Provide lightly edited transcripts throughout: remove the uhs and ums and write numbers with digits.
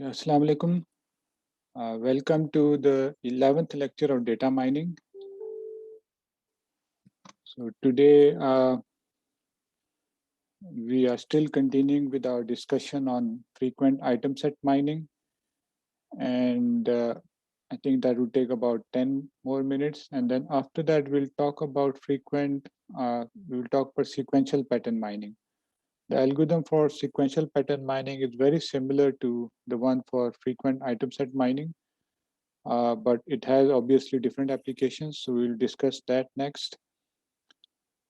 Okay, Assalamu alaikum. Welcome to the 11th lecture of data mining. So today we are still continuing with our discussion on frequent item set mining, and I think that will take about 10 more minutes, and then after that we'll talk about we'll talk about sequential pattern mining. The algorithm for sequential pattern mining is very similar to the one for frequent item set mining. But it has obviously different applications, so we'll discuss that next.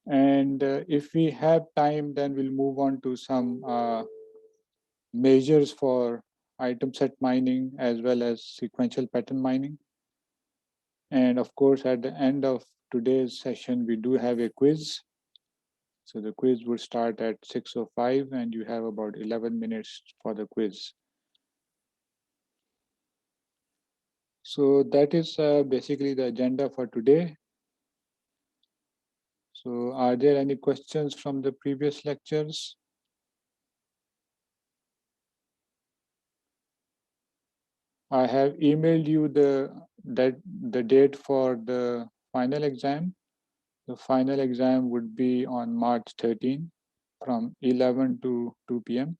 And if we have time, then we'll move on to some measures for item set mining as well as sequential pattern mining. And of course, at the end of today's session, we do have a quiz. So the quiz will start at 6:05 and you have about 11 minutes for the quiz. So that is basically the agenda for today. So are there any questions from the previous lectures? I have emailed you the date for the final exam. The final exam would be on March 13 from 11 to 2 p.m.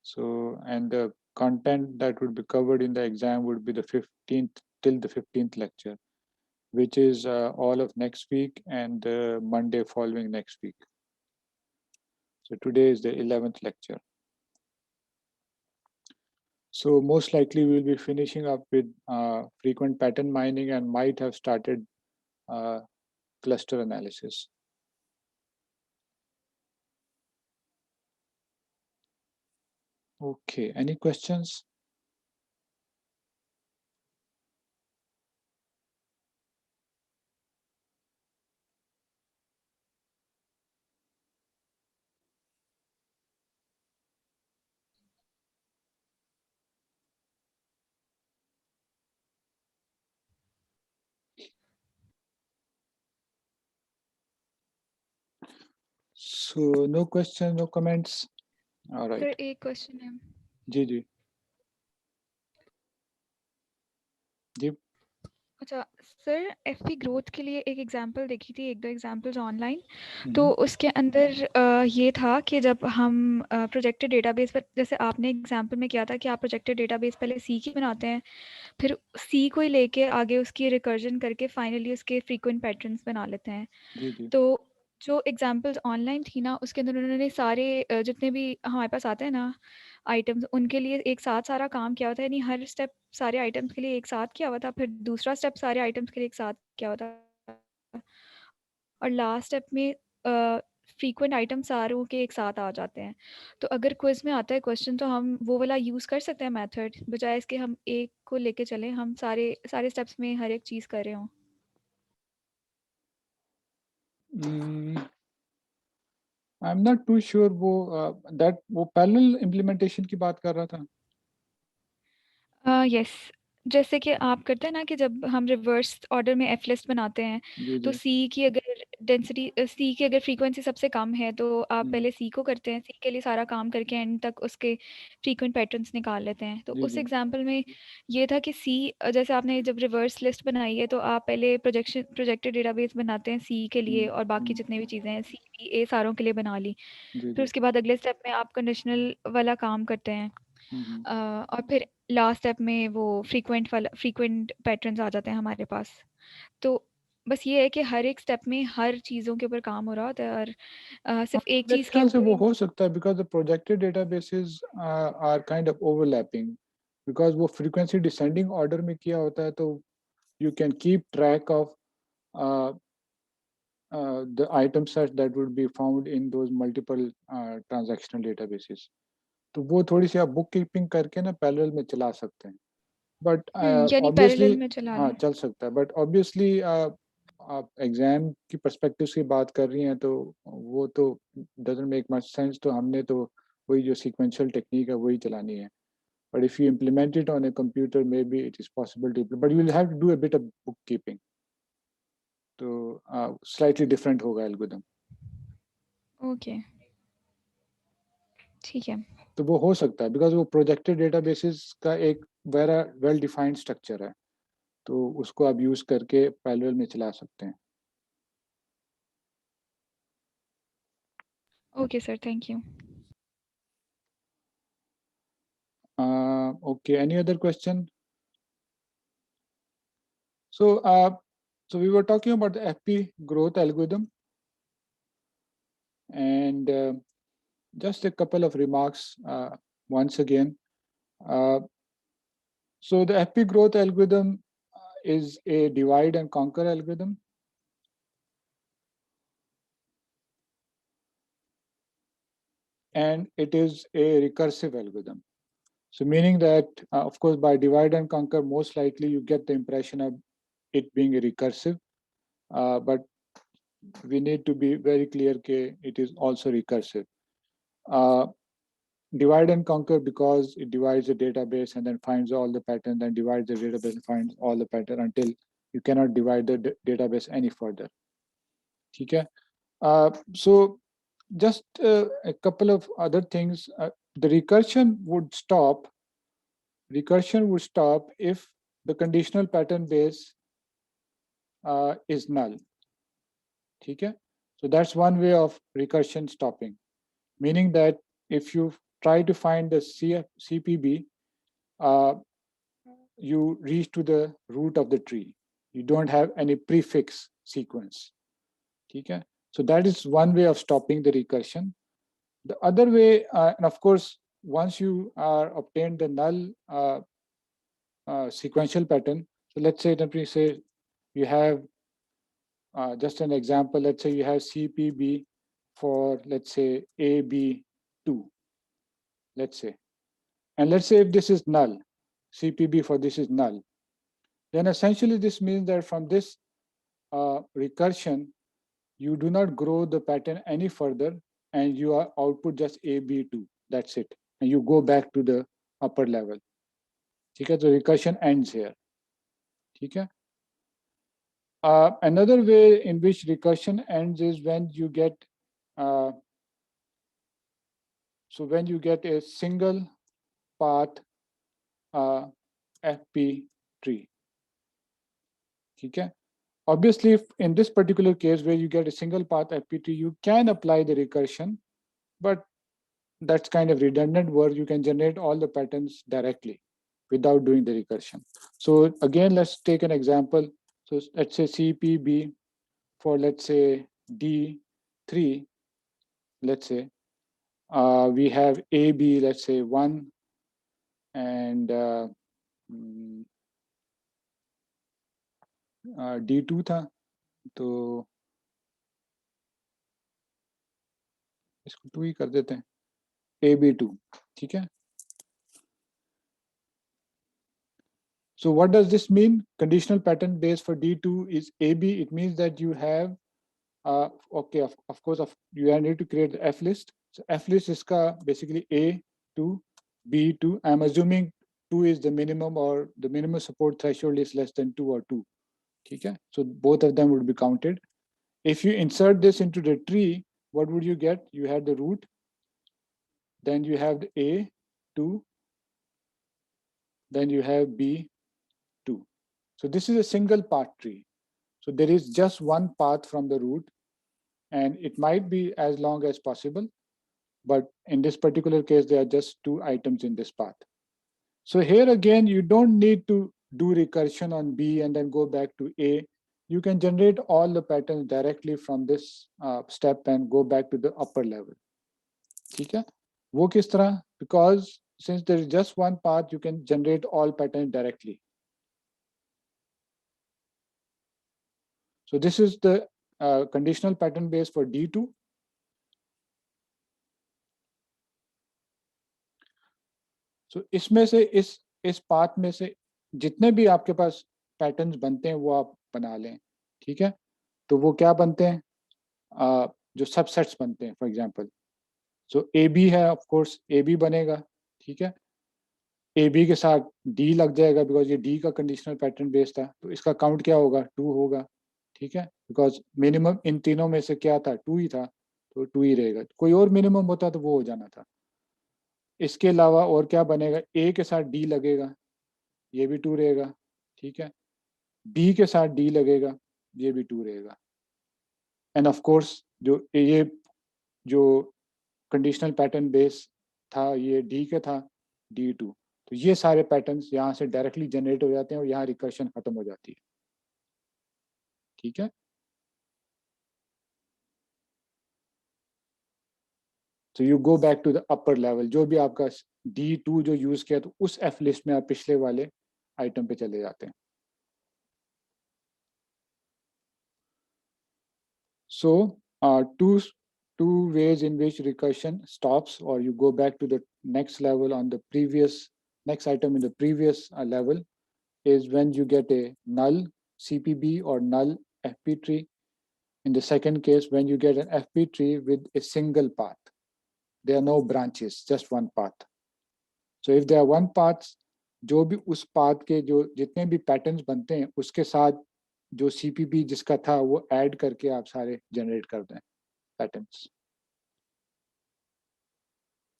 So, and the content that would be covered in the exam would be the 15th till the 15th lecture, which is all of next week and the Monday following next week. So today is the 11th lecture. So most likely we'll be finishing up with frequent pattern mining and might have started cluster analysis. Okay, any questions? So no questions, no comments. All right. Sir एक question है जी जी जी अच्छा sir FP growth के लिए एक example देखी थी एक दो एग्जांपल्स ऑनलाइन तो हम्म, उसके अंदर ये था कि जब हम प्रोजेक्टेड डेटाबेस पर जैसे आपने एग्जांपल में किया था कि आप प्रोजेक्टेड डेटाबेस पहले सी की बनाते हैं फिर सी को ही लेके आगे उसकी रिकर्जन करके फाइनली उसके फ्रीक्वेंट पैटर्न्स बना लेते हैं जी जी तो जो एग्जांपल्स ऑनलाइन थी ना उसके अंदर उन्होंने सारे जितने भी हमारे पास आते हैं ना आइटम्स उनके लिए एक साथ सारा काम किया हुआ था यानी हर स्टेप सारे आइटम्स के लिए एक साथ किया हुआ था फिर दूसरा स्टेप सारे आइटम्स के लिए एक साथ किया हुआ था और लास्ट स्टेप में फ्रीक्वेंट आइटम सारों के एक साथ आ जाते हैं तो अगर क्विज में आता है क्वेश्चन तो हम वो वाला यूज़ कर सकते हैं मेथड बजाय इसके हम एक को लेके चलें हम सारे सारे स्टेप्स में हर एक चीज़ कर रहे हों I am not too sure वो पैरेलल इम्प्लीमेंटेशन की बात कर रहा था यस जैसे कि आप करते हैं ना कि जब हम रिवर्स ऑर्डर में एफ लिस्ट बनाते हैं जी तो जी सी की अगर डेंसिटी सी की अगर फ्रीक्वेंसी सबसे कम है तो आप हम्म, पहले सी को करते हैं सी के लिए सारा काम करके एंड तक उसके फ्रीक्वेंट पैटर्न्स निकाल लेते हैं तो जी उस जी एग्जांपल में ये था कि सी जैसे आपने जब रिवर्स लिस्ट बनाई है तो आप पहले प्रोजेक्टेड डेटाबेस बनाते हैं सी के लिए और बाकी हम्म, जितने भी चीज़ें हैं सी बी ए सारों के लिए बना ली जी फिर जी उसके बाद अगले स्टेप में आप कंडीशनल वाला काम करते हैं हम्म, और फिर लास्ट स्टेप में वो फ्रीक्वेंट पैटर्न्स आ जाते हैं हमारे पास तो बस ये है कि हर एक स्टेप में हर चीज़ों के ऊपर काम हो रहा होता है और हाँ, सिर्फ एक मेरे चीज़ के ख्याल से ऊपर वो ही हो सकता है because the projected databases are kind of overlapping because वो फ्रीक्वेंसी डिसेंडिंग ऑर्डर में किया होता है तो you can keep track of the item sets that would be found in those multiple transactional databases. तो वो थोड़ी सी आप बुक कीपिंग करके ना पैरेलल में चला सकते हैं बट यानी ऑब्वियसली पैरेलल में चला हाँ लें चल सकता है बट ऑब्वियसली आप एग्जाम की पर्सपेक्टिव से बात कर रही हैं तो वो तो डजंट मेक मच सेंस तो हमने तो वही जो सीक्वेंशियल टेक्निक है वही चलानी है but if you implement it on a computer maybe it is possible to but you will have to do a bit of bookkeeping तो स्लाइटली डिफरेंट होगा एल्गोरिथम ओके ठीक है। तो वो हो सकता है बिकॉज वो प्रोजेक्टेड डेटाबेसेस का एक वेल डिफाइंड स्ट्रक्चर है, तो उसको आप यूज करके पैरेलल में चला सकते हैं। Okay sir, thank you. Okay, any other question? So, so we were talking about the FP growth algorithm, and just a couple of remarks once again. Uh, so the FP growth algorithm is a divide and conquer algorithm. And it is a recursive algorithm. So meaning that, of course, by divide and conquer, most likely you get the impression of it being a recursive, but we need to be very clear that it is also recursive. Divide and conquer because it divides the database and then finds all the patterns, and divides the database and finds all the pattern until you cannot divide the database any further. Okay. So just a couple of other things. The recursion would stop. Recursion would stop if the conditional pattern base is null. Okay. So that's one way of recursion stopping, meaning that if you try to find the CPB, you reach to the root of the tree. You don't have any prefix sequence. Okay. So that is one way of stopping the recursion. The other way, and of course, once you are obtained the null sequential pattern, so let's say that we say you have just an example, let's say you have CPB for, let's say, AB2, let's say. And let's say if this is null, CPB for this is null, then essentially this means that from this recursion, you do not grow the pattern any further and you are output just AB2, that's it. And you go back to the upper level. Okay, the recursion ends here. Okay. Another way in which recursion ends is when you get when you get a single path FP tree. Okay. Obviously, if in this particular case where you get a single path FP tree, you can apply the recursion, but that's kind of redundant where you can generate all the patterns directly without doing the recursion. So again, let's take an example. So let's say CPB for, let's say, D3, let's say, we have AB, let's say 1, and D2 था, तो इसको 2 ही कर देते हैं, AB2, ठीक है. So what does this mean? Conditional pattern base for D2 is AB. It means that you have, okay, of course, you need to create the F list. So F list is basically A2, B2. I'm assuming 2 is the minimum, or the minimum support threshold is less than 2 or 2. Okay? So both of them would be counted. If you insert this into the tree, what would you get? You had the root, then you have the A2, then you have B2. So this is a single path tree. So there is just one path from the root, and it might be as long as possible, but in this particular case, there are just 2 items in this path. So here again, you don't need to do recursion on B and then go back to A. You can generate all the patterns directly from this step and go back to the upper level. Okay? वो किस तरह? Because since there is just one path, you can generate all patterns directly. So this is the conditional pattern base for D2. So इसमें से इस path में से जितने भी आपके पास पैटर्न्स बनते हैं वो आप बना लें, ठीक है. तो वो क्या बनते हैं? जो सबसेट्स बनते हैं, for example. So A B है, ऑफ कोर्स ए बी बनेगा, ठीक है. ए बी के साथ डी लग जाएगा बिकॉज ये डी का कंडीशनल पैटर्न बेस था, तो इसका काउंट क्या होगा? 2 होगा, ठीक है. बिकॉज मिनिमम इन तीनों में से क्या था? 2 ही था, तो 2 ही रहेगा. कोई और मिनिमम होता तो वो हो जाना था. इसके अलावा और क्या बनेगा, ए के साथ डी लगेगा, ये भी 2 रहेगा, ठीक है। बी के साथ डी लगेगा, ये भी 2 रहेगा। एंड ऑफ कोर्स जो कंडीशनल पैटर्न बेस था ये डी का था, D2। तो ये सारे पैटर्न्स यहाँ से डायरेक्टली जनरेट हो जाते हैं और यहाँ रिकर्शन खत्म हो जाती है, ठीक है। तो you go back to the upper level, जो भी आपका D2 जो यूज किया तो उस एफ लिस्ट में आप पिछले वाले आइटम पे चले जाते हैं। So two ways in which recursion stops, or you go back to the next level on the next item in the previous level, is when you get a null CPB or null FP tree. In the second case, when you get an FP tree with a single path, there are no branches, just one path. So if there are one paths, जो भी उस path के जो जितने भी patterns बनते हैं उसके साथ जो CPB जिसका था वो add करके आप सारे generate कर दें patterns,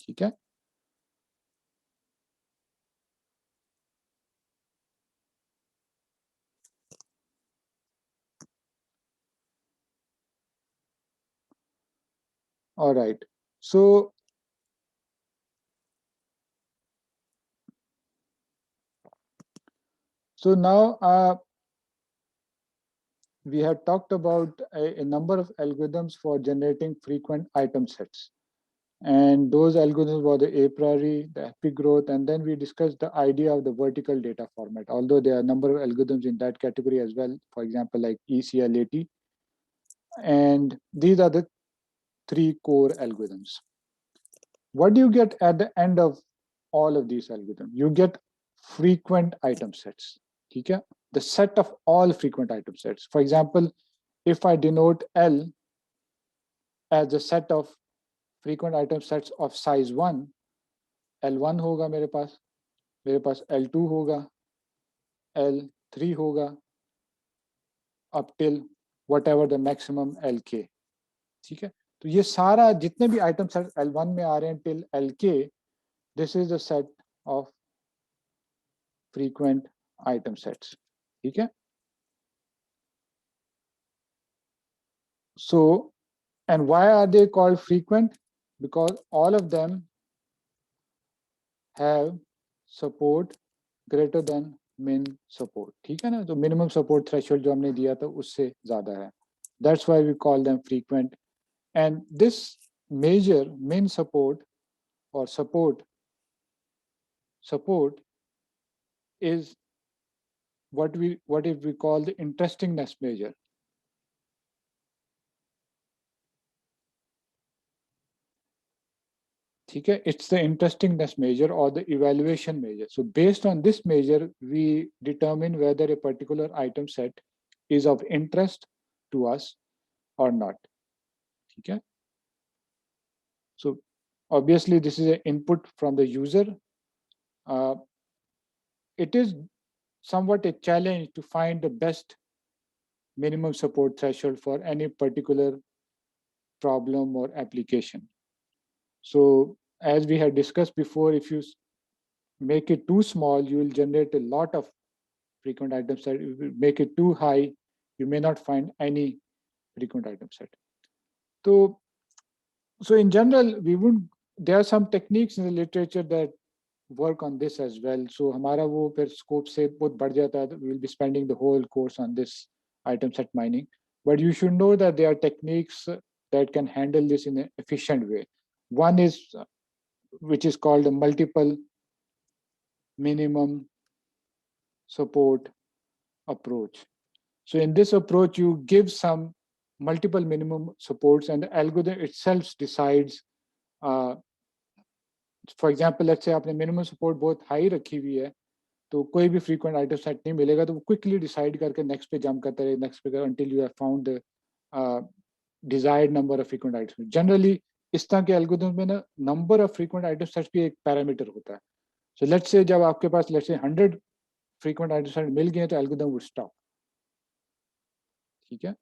ठीक है। All right. So now we have talked about a number of algorithms for generating frequent item sets. And those algorithms were the a priori, the FP growth, and then we discussed the idea of the vertical data format, although there are a number of algorithms in that category as well, for example, like ECLAT. And these are the 3 core algorithms. What do you get at the end of all of these algorithms? You get frequent item sets, okay? The set of all frequent item sets. For example, if I denote L as the set of frequent item sets of size 1, L1 होगा मेरे पास L2 होगा, L3 होगा, up till whatever the maximum LK, ठीक है। तो ये सारा जितने भी आइटम सेट L1 में आ रहे हैं till LK, this is the set of frequent item sets, ठीक है। So, and why are they called frequent? Because all of them have support greater than min support, ठीक है ना। तो minimum support threshold जो हमने दिया था उससे ज़्यादा है, that's why we call them frequent. And this measure min support or support is what if we call the interestingness measure, ठीक है। It's the interestingness measure or the evaluation measure. So based on this measure, we determine whether a particular item set is of interest to us or not, ठीक है। So obviously this is an input from the user. It is somewhat a challenge to find the best minimum support threshold for any particular problem or application. So as we had discussed before, if you make it too small, you will generate a lot of frequent item set. If you make it too high, you may not find any frequent item set. So in general, there are some techniques in the literature that work on this as well. So हमारा वो फिर scope से बहुत बढ़ जाता है. We will be spending the whole course on this item set mining. But you should know that there are techniques that can handle this in an efficient way. One is which is called a multiple minimum support approach. So in this approach, you give some multiple minimum supports and the algorithm itself decides, for example, let's say आपने minimum support बहुत high रखी हुई है, तो कोई भी frequent item set नहीं मिलेगा, तो वो quickly decide करके next पे jump करता रहे, next पे until you have found the desired number of frequent items. Generally, इस तरह के algorithm में ना number of frequent item sets भी एक parameter होता है. So let's say जब आपके पास let's say 100 frequent item sets मिल गए, तो algorithm would stop. ठीक है?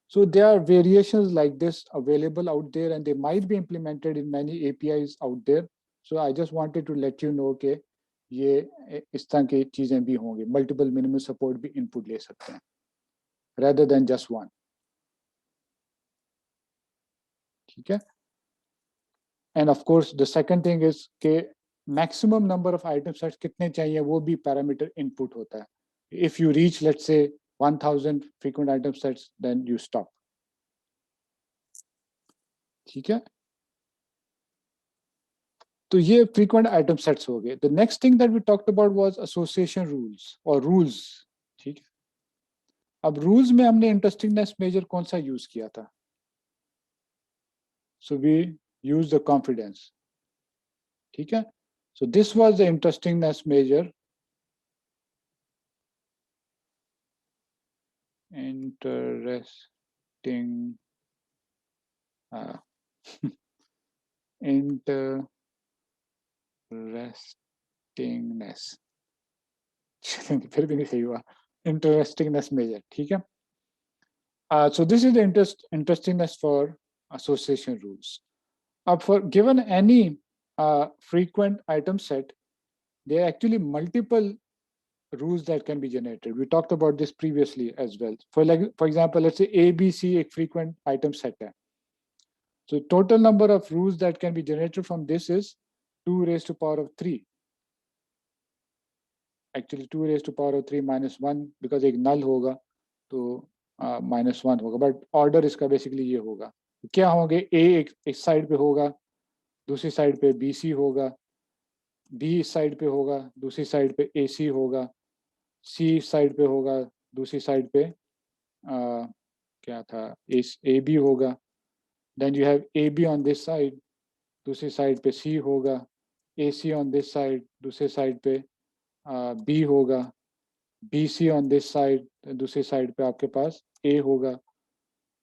So there are variations like this available out there, and they might be implemented in many APIs out there. So I just wanted to let you know कि ये इस तरह की चीजें भी होंगी, मल्टीपल मिनिमम सपोर्ट भी इनपुट ले सकते हैं rather than just one. ठीक है. And of course the second thing is कि maximum number of item sets कितने चाहिए वो भी parameter input होता है. If you reach let's say 1000 frequent item sets then you stop. ठीक है. तो ये frequent item sets हो गए. The next thing that we talked about was association rules or rules. ठीक है. अब rules में हमने interestingness measure कौन सा use किया था? So we use the confidence. ठीक है. So this was the interestingness measure. Interesting. Interestingness. फिर भी नहीं सही हुआ. Interestingness measure. ठीक है. So this is the interestingness for association rules. For given any frequent item set, there are actually multiple rules that can be generated. We talked about this previously as well. For example, let's say ABC a frequent item set hai. So total number of rules that can be generated from this is 2 raised to power of 3. Actually 2 raised to power of 3 minus 1 because एक null होगा तो minus 1 होगा, but order इसका basically ये होगा. क्या होंगे? A एक side पे होगा, दूसरी side पे BC होगा, B इस side पे होगा, दूसरी side पे AC होगा, C side पे होगा, दूसरी side पे क्या था AB होगा. Then you have AB on this side, दूसरी side पे C होगा, AC on this side, दूसरी side पे B होगा, BC on this side, दूसरी side पे आपके पास A होगा.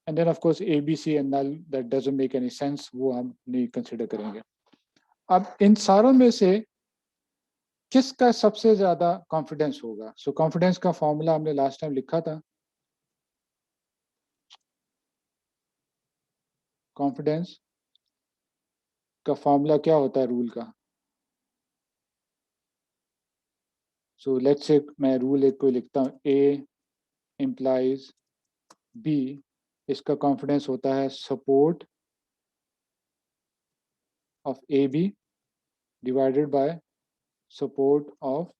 And then of course ABC and null that doesn't make any sense, वो हम नहीं consider करेंगे. अब इन सारों में से किसका सबसे ज्यादा कॉन्फिडेंस होगा? सो कॉन्फिडेंस का फॉर्मूला हमने लास्ट टाइम लिखा था. कॉन्फिडेंस का फॉर्मूला क्या होता है रूल का? सो लेट्स से मैं रूल एक को लिखता हूँ, A implies B. इसका कॉन्फिडेंस होता है support of AB divided by support of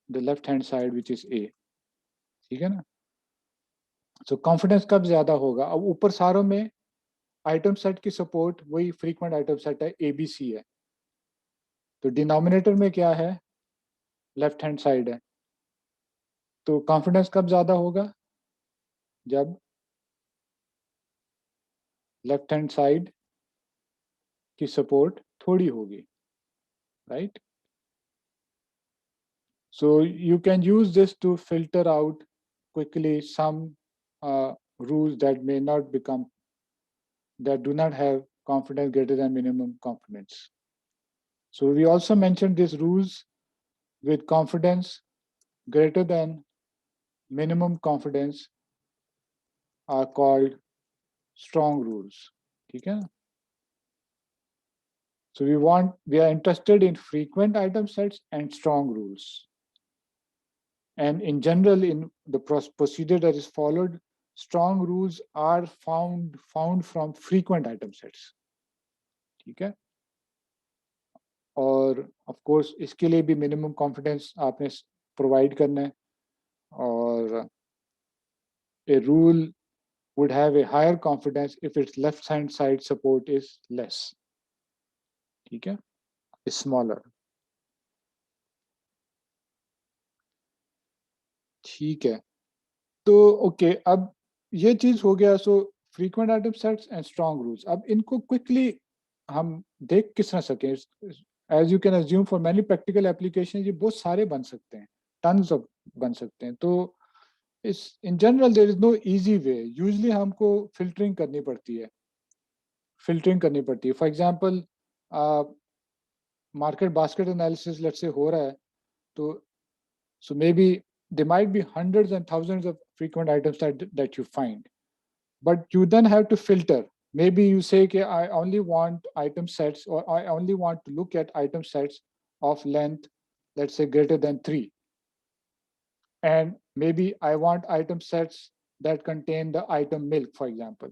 the left hand side which is A. ठीक है ना? सो कॉन्फिडेंस कब ज्यादा होगा? अब ऊपर सारों में आइटम सेट की सपोर्ट वही फ्रीक्वेंट आइटम सेट है ABC है, तो डिनोमिनेटर में क्या है? लेफ्ट हैंड साइड है. तो कॉन्फिडेंस कब ज्यादा होगा? जब लेफ्ट हैंड साइड की सपोर्ट थोड़ी होगी, right? So you can use this to filter out quickly some rules that may not become, that do not have confidence greater than minimum confidence. So we also mentioned these rules with confidence greater than minimum confidence are called strong rules. ठीक है? So we are interested in frequent item sets and strong rules. And in general, in the procedure that is followed, strong rules are found from frequent item sets. ठीक है? और of course इसके लिए भी minimum confidence आपने provide करना है, और a rule would have a higher confidence if its left hand side support is less. ठीक है? Is smaller. ठीक है. तो ओके, अब ये चीज हो गया. So frequent item sets and strong rules. अब इनको क्विकली हम देख किस ना सकें. As you can assume for many practical application ये बहुत सारे बन सकते हैं, टन्स ऑफ बन सकते हैं. तो इस in general there is no easy way. Usually हमको फिल्टरिंग करनी पड़ती है. For example market basket analysis let's say हो रहा है, तो so maybe there might be hundreds and thousands of frequent items that you find, but you then have to filter maybe you say कि I only want item sets, or I only want to look at item sets of length, let's say greater than 3. And maybe I want item sets that contain the item milk, for example,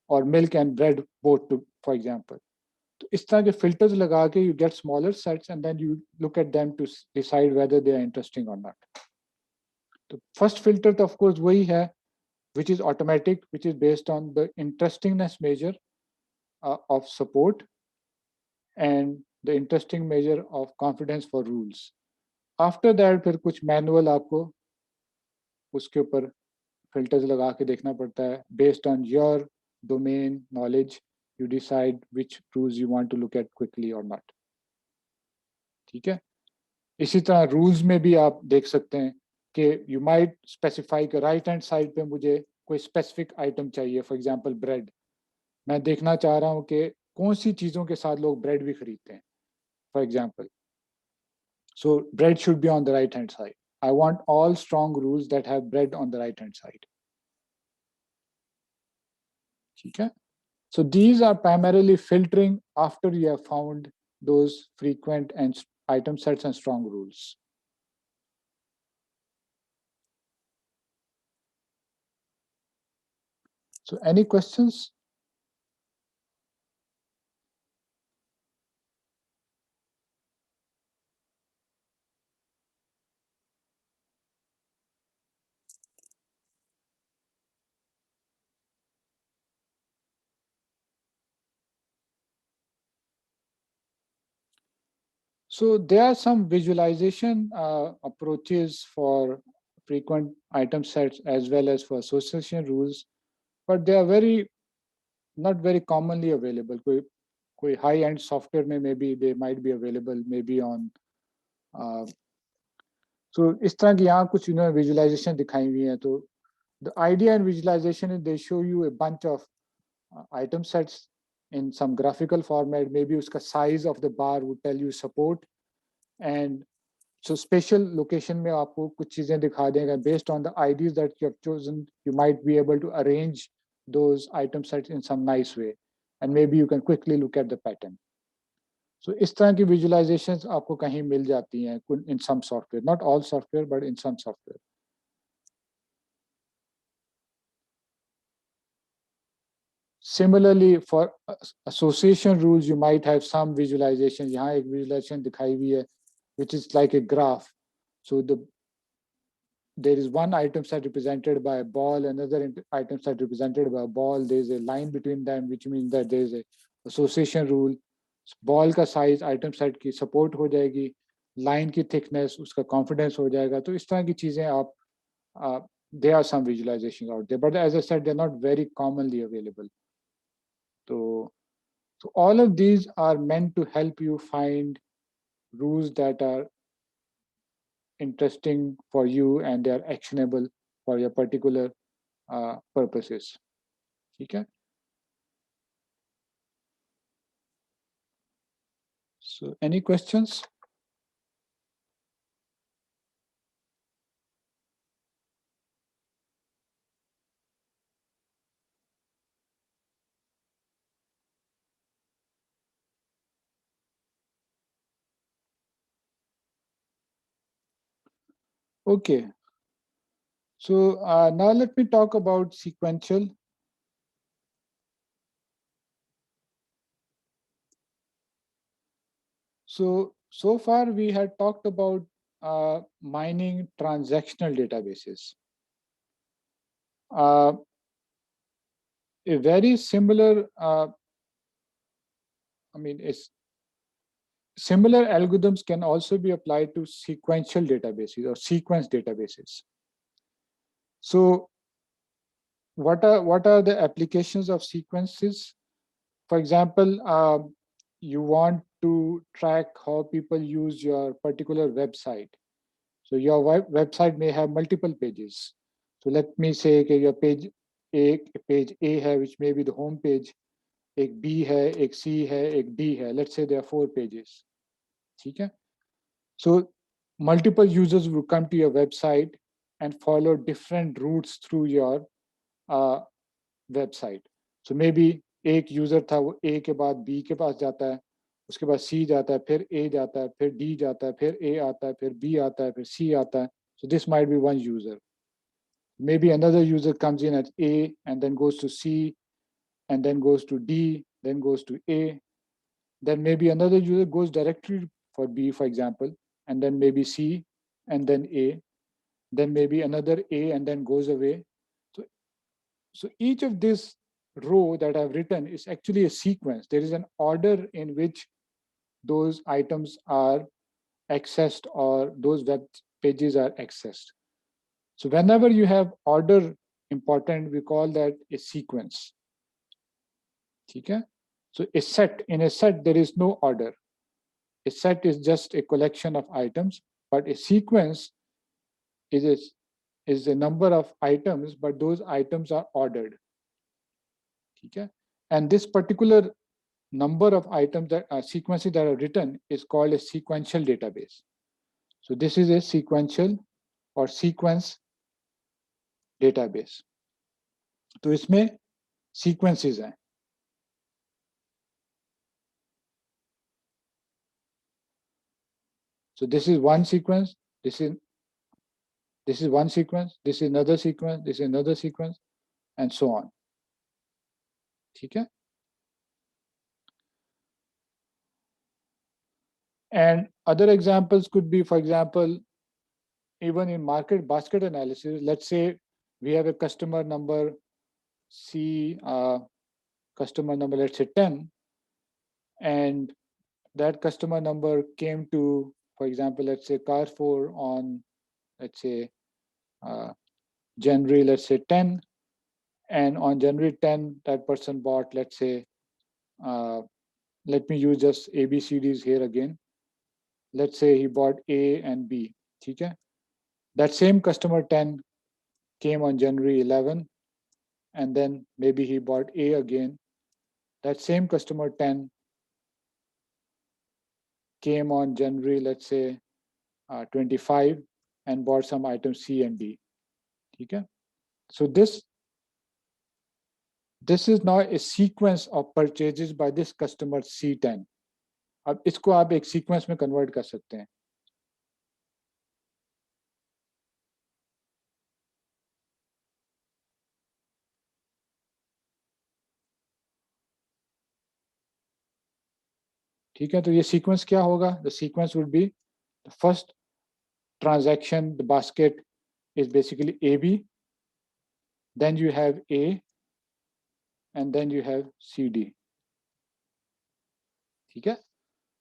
or milk and bread both, for example. तो इस तरह के filters लगा के you get smaller sets and then you look at them to decide whether they are interesting or not. The first filter तो of course वही है, which is automatic, which is based on the interestingness measure of support and the interesting measure of confidence for rules. After that फिर कुछ manual आपको उसके ऊपर filters लगा के देखना पड़ता है. Based on your domain knowledge, you decide which rules you want to look at quickly or not. ठीक है. इसी तरह rules में भी आप देख सकते हैं कि you might specify कि right hand side पे मुझे कोई specific item चाहिए, for example bread. मैं देखना चाह रहा हूँ कि कौन सी चीज़ों के साथ लोग bread भी खरीदते हैं, for example. So bread should be on the right hand side. I want all strong rules that have bread on the right hand side. Okay? So these are primarily filtering after you have found those frequent and item sets and strong rules. So any questions? So there are some visualization approaches for frequent item sets as well as for association rules, but they are not very commonly available. कोई high-end software में maybe they might be available, maybe on. So इस तरह की यहाँ कुछ visualization दिखाई हुई है. तो the idea in visualization is they show you a bunch of item sets in some graphical format. Maybe उसका size of the bar would tell you support, and so spatial location में आपको कुछ चीजें दिखा देगा. Based on the IDs that you have chosen, you might be able to arrange those item sets in some nice way, and maybe you can quickly look at the pattern. So इस तरह की visualizations आपको कहीं मिल जाती हैं in some software, not all software, but in some software. Similarly, for association rules, you might have some visualization. यहाँ एक visualization दिखाई हुई है, which is like a graph. So there is one item set represented by a ball, another item set represented by a ball. There is a line between them, which means that there is a association rule. Ball का size item set की support हो जाएगी, line की thickness उसका confidence हो जाएगा. तो इस तरह की चीजें आप there are some visualizations out there, but as I said, they're not very commonly available. So all of these are meant to help you find rules that are interesting for you and they are actionable for your particular purposes. Okay. So any questions? Okay. So now let me talk about sequential. So far we had talked about mining transactional databases. A very similar, similar algorithms can also be applied to sequential databases or sequence databases. So what are the applications of sequences? For example, you want to track how people use your particular website. So your website may have multiple pages. So let me say that your page A है, which may be the home page. एक B है, एक C है, एक D है. Let's say there are 4 pages. ठीक है? So multiple users will come to your website and follow different routes through your website. So may be एक user था, वो ए के बाद बी के पास जाता है, उसके बाद सी जाता है, फिर ए जाता है, फिर डी जाता है, फिर ए आता है, फिर बी आता है, फिर सी आता है. So this might be one user. Maybe another user comes in at A and then goes to C and then goes to D, then goes to A. Then maybe another user goes directly for B, for example, and then maybe C and then A. Then maybe another A and then goes away. So each of this row that I've written is actually a sequence. There is an order in which those items are accessed or those web pages are accessed. So whenever you have order important, we call that a sequence. Okay? So in a set, there is no order. A set is just a collection of items, but a sequence is a number of items, but those items are ordered. Okay? And this particular number of items that are sequences that are written is called a sequential database. So this is a sequential or sequence database. तो इसमें sequences हैं. So this is one sequence, this is one sequence, this is another sequence, this is another sequence, and so on. ठीक है? And other examples could be, for example, even in market basket analysis, let's say we have a customer number C, customer number, let's say 10, and that customer number came to, for example, let's say Carrefour on, let's say, January, let's say 10, and on January 10, that person bought, let's say, let me use just ABCDs here again. Let's say he bought A and B. Okay? That same customer 10 came on January 11, and then maybe he bought A again. That same customer 10 came on January, let's say, 25, and bought some items C and D. Okay? So this is now a sequence of purchases by this customer C10. अब इसको आप एक sequence में convert कर सकते हैं. ठीक है, तो ये सीक्वेंस क्या होगा? The sequence would be the first transaction, the basket is basically AB, then you have A, and then you have CD. Okay?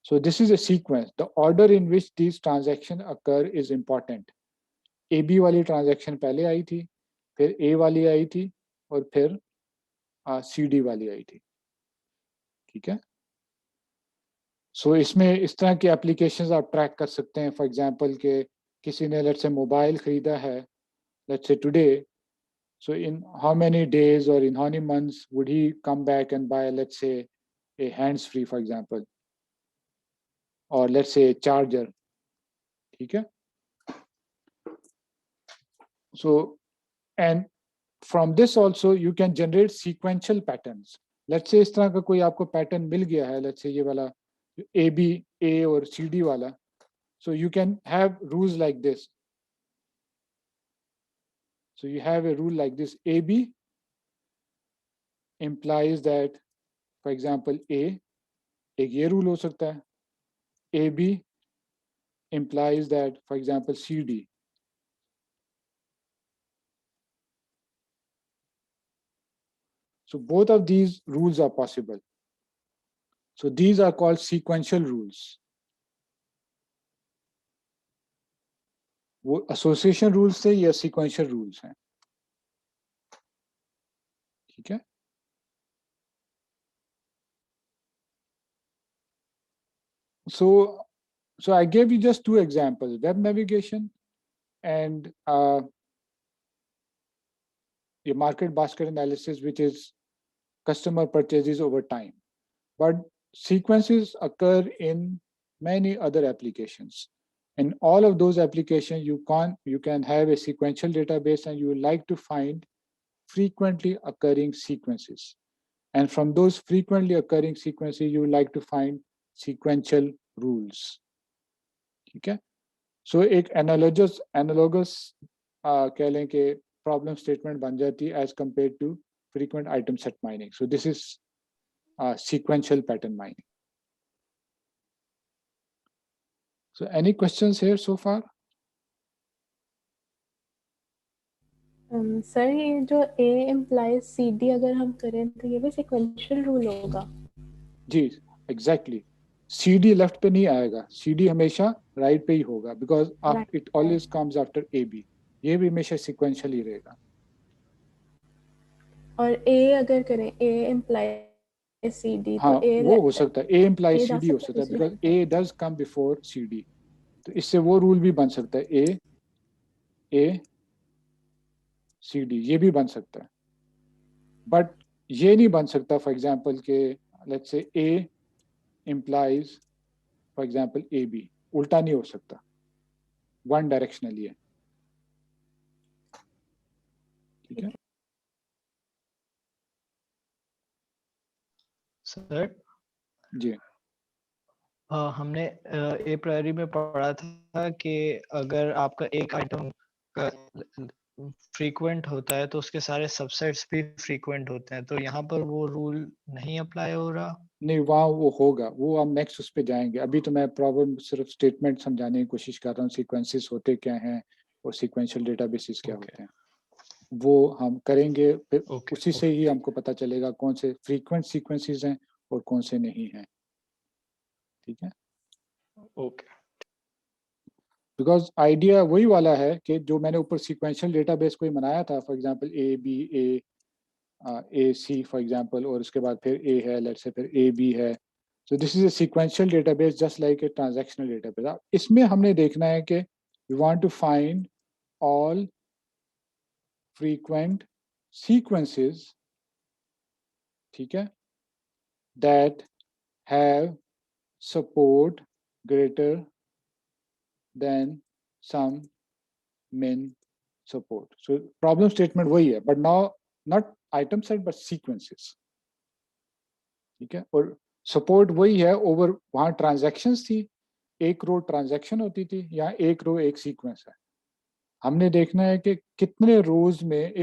So this is a sequence. The order in which these transactions occur is important. AB वाली transaction पहले आई थी, फिर A वाली आई थी, और फिर CD वाली आई थी. ठीक है? So इसमें इस तरह की applications आप track कर सकते हैं. For example के किसी ने let's say मोबाइल खरीदा है, let's say today. So in how many days or in how many months would he come back and buy, let's say, a hands-free, for example, or let's say a charger? Okay? So, and from this also you can generate sequential patterns. Let's say इस तरह का कोई आपको pattern मिल गया है, let's say ये वाला AB, A और CD वाला. So you can have rules like this. So you have a rule like this. AB implies that, for example, A, एक ये rule हो सकता है. AB implies that, for example, CD. So both of these rules are possible. So these are called sequential rules. वो association rules थे या sequential rules हैं. ठीक है? So I gave you just two examples: web navigation and a market basket analysis, which is customer purchases over time. But sequences occur in many other applications. In all of those applications, you can have a sequential database, and you would like to find frequently occurring sequences. and from those frequently occurring sequences you would like to find sequential rules. ठीक है, so एक analogous कह लें कि problem statement बन जाती है as compared to frequent item set mining. So this is sequential pattern mining. So any questions here so far? Sir ये जो A implies CD अगर हम करें तो ये भी sequential rule होगा? जी exactly. CD लेफ्ट पे नहीं आएगा, CD हमेशा राइट पे ही होगा because it always comes after AB. ये भी हमेशा sequential ही रहेगा. और A अगर करें A implies CD हाँ तो A वो हो सकता है, A implies A जा CD हो सकता सकता है है because A does come before CD. तो इससे वो रूल भी बन सकता है A CD, ये भी बन सकता है, बट ये नहीं बन सकता फॉर एग्जाम्पल के let's say A implies for example AB, उल्टा नहीं हो सकता, वन डायरेक्शनली है. ठीक है सर जी. हमने ए प्रायोरी में पढ़ा था कि अगर आपका एक आइटम का फ्रीक्वेंट होता है तो उसके सारे सबसेट्स भी फ्रीक्वेंट होते हैं, तो यहाँ पर वो रूल नहीं अप्लाई हो रहा? नहीं, वहाँ वो होगा, वो हम नेक्स्ट उस पे जाएंगे. अभी तो मैं प्रॉब्लम सिर्फ स्टेटमेंट समझाने की कोशिश कर रहा हूँ, सीक्वेंसेस होते क्या हैं और सीक्वेंशियल डेटाबेसेस क्या होते हैं, वो हम करेंगे. फिर उसी से ही हमको पता चलेगा कौन से फ्रीक्वेंट सीक्वेंसेस हैं और कौन से नहीं हैं. ठीक है, ओके. बिकॉज आइडिया वही वाला है कि जो मैंने ऊपर सीक्वेंशियल डेटाबेस कोई बनाया था, for example A C for example, और उसके बाद फिर ए है, लेट्स से फिर ए बी है. So this is a sequential database just like a transactional database. इसमें हमने देखना है कि we want to find all frequent sequences, ठीक है, that have support greater than some min support. So problem statement वही है, but now not item set but sequences. ठीक है, और सपोर्ट वही है ओवर, वहां ट्रांजैक्शंस थी, एक रो ट्रांजैक्शन होती थी, यहाँ एक रो एक सीक्वेंस है. हमने देखना है कि कितने रोज में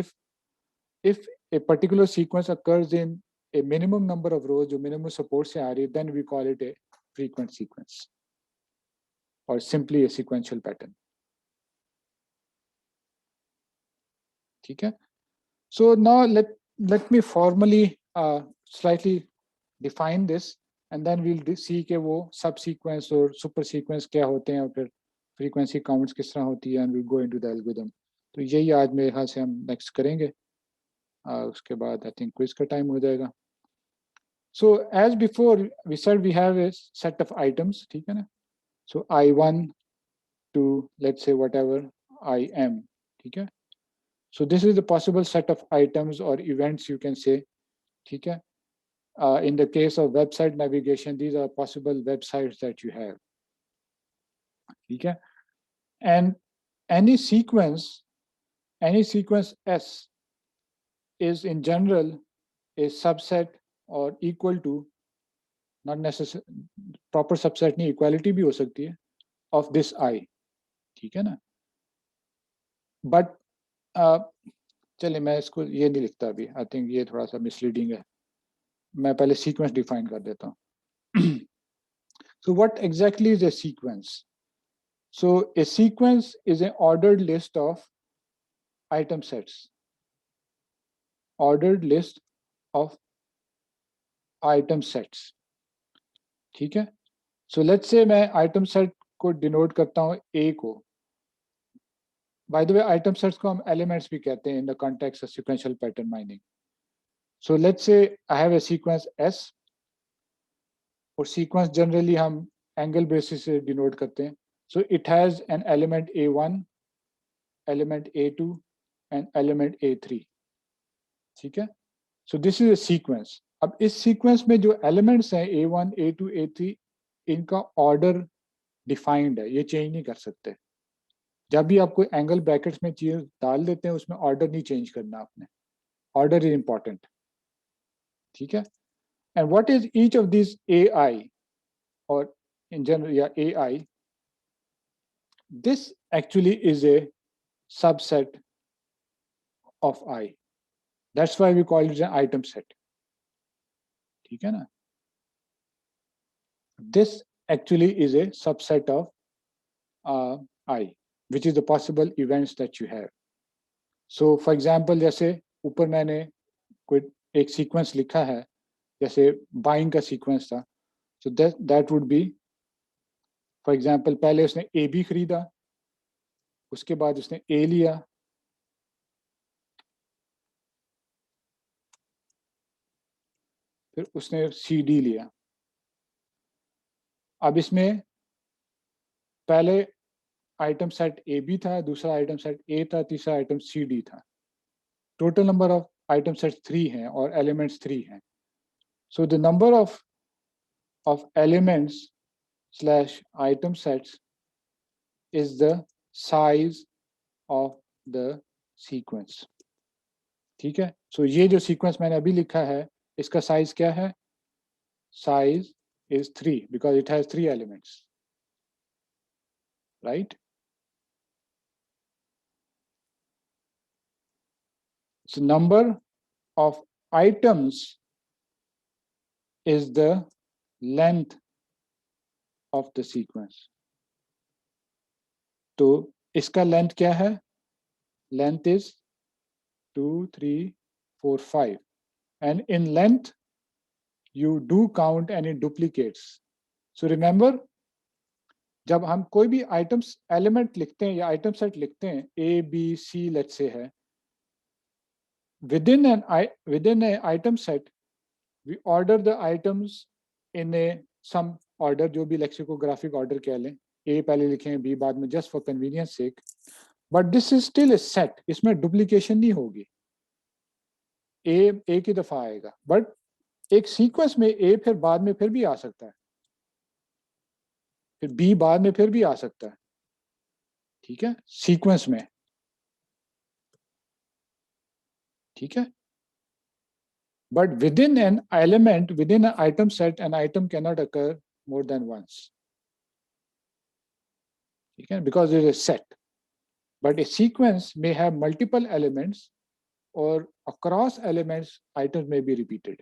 if a particular sequence occurs in a minimum number of rows जो minimum support से आ रही है, then we call it a frequent sequence or simply a sequential pattern. ठीक है, so now let me formally slightly define this and then we'll see कि वो सब sequence और सुपर सीक्वेंस क्या होते हैं और फिर फ्रीक्वेंसी काउंट्स किस तरह होती है, and we'll go into the algorithm. तो यही आज मेरे ख्याल से हम नेक्स्ट करेंगे. उसके बाद आई थिंक क्विज का टाइम हो जाएगा. So as before we said we have a set of items, ठीक है ना. So I1 to let's say whatever I am, ठीक है. So this is the possible set of items or events you can say, ठीक है. In the case of website navigation, these are possible websites that you have. ठीक है. And any sequence S is in general a subset or equal to, not necessary proper subset नहीं, equality भी हो सकती है, of this I. ठीक है ना. But चलिए मैं इसको ये नहीं लिखता अभी, आई थिंक ये थोड़ा सा मिसलीडिंग है. मैं पहले सीक्वेंस डिफाइन कर देता हूँ. So what exactly is a sequence? So a sequence is an ordered list of item sets. Ordered list of item sets. ठीक है. So let's say मैं item set को denote करता हूँ A को. By the way, item sets को हम elements भी कहते हैं in the context of sequential pattern mining. So let's say I have a sequence S, और sequence generally हम angle basis से denote करते हैं. So it has an element A1, element A2 and element A3. ठीक है. So this is a sequence. अब इस sequence में जो elements हैं A1, A2, A3, इनका order defined है, ये change नहीं कर सकते. जब भी आप कोई angle brackets में चीज डाल देते हैं उसमें order नहीं change करना आपने. Order is important. ठीक है. And what is each of these AI, or in general, yeah, AI? This actually is a subset of I. That's why we call it an item set. ठीक है ना? This actually is a subset of I, which is the possible events that you have. So for example, जैसे ऊपर मैंने कोई एक sequence लिखा है, जैसे बाइंग का सीक्वेंस था, so that would be, for example, पहले उसने ए बी खरीदा, उसके बाद उसने ए लिया, फिर उसने सी डी लिया. अब इसमें पहले आइटम सेट ए बी था, दूसरा आइटम सेट ए था, तीसरा आइटम सी डी था. Total number of item set 3 हैं और एलिमेंट्स 3 हैं. So the number of elements slash item sets is the size of the sequence. ठीक है. सो ये जो सीक्वेंस मैंने अभी लिखा है, इसका साइज क्या है? Size is 3 because it has 3 elements, right? So number of items is the length of the sequence. तो इसका लेंथ क्या है? Length is 2, 3, 4, 5. And in length, you do count any duplicates. So remember, जब हम कोई भी आइटम्स एलिमेंट लिखते हैं या आइटम सेट लिखते हैं, A B see let's say है, within an item set we order the items in a some order, जो भी लेक्सिकोग्राफिक ऑर्डर कह लें, ए पहले लिखें बी बाद में, just for convenience sake, but this is still a set. इसमें डुप्लीकेशन नहीं होगी. ए एक ही दफा आएगा, बट एक सीक्वेंस में ए फिर बाद में फिर भी आ सकता है, फिर बी बाद में फिर भी आ सकता है. ठीक है, सीक्वेंस में. ठीक है. But within an element, within an item set, an item cannot occur more than once. Okay? Because it is a set. But a sequence may have multiple elements, or across elements, items may be repeated.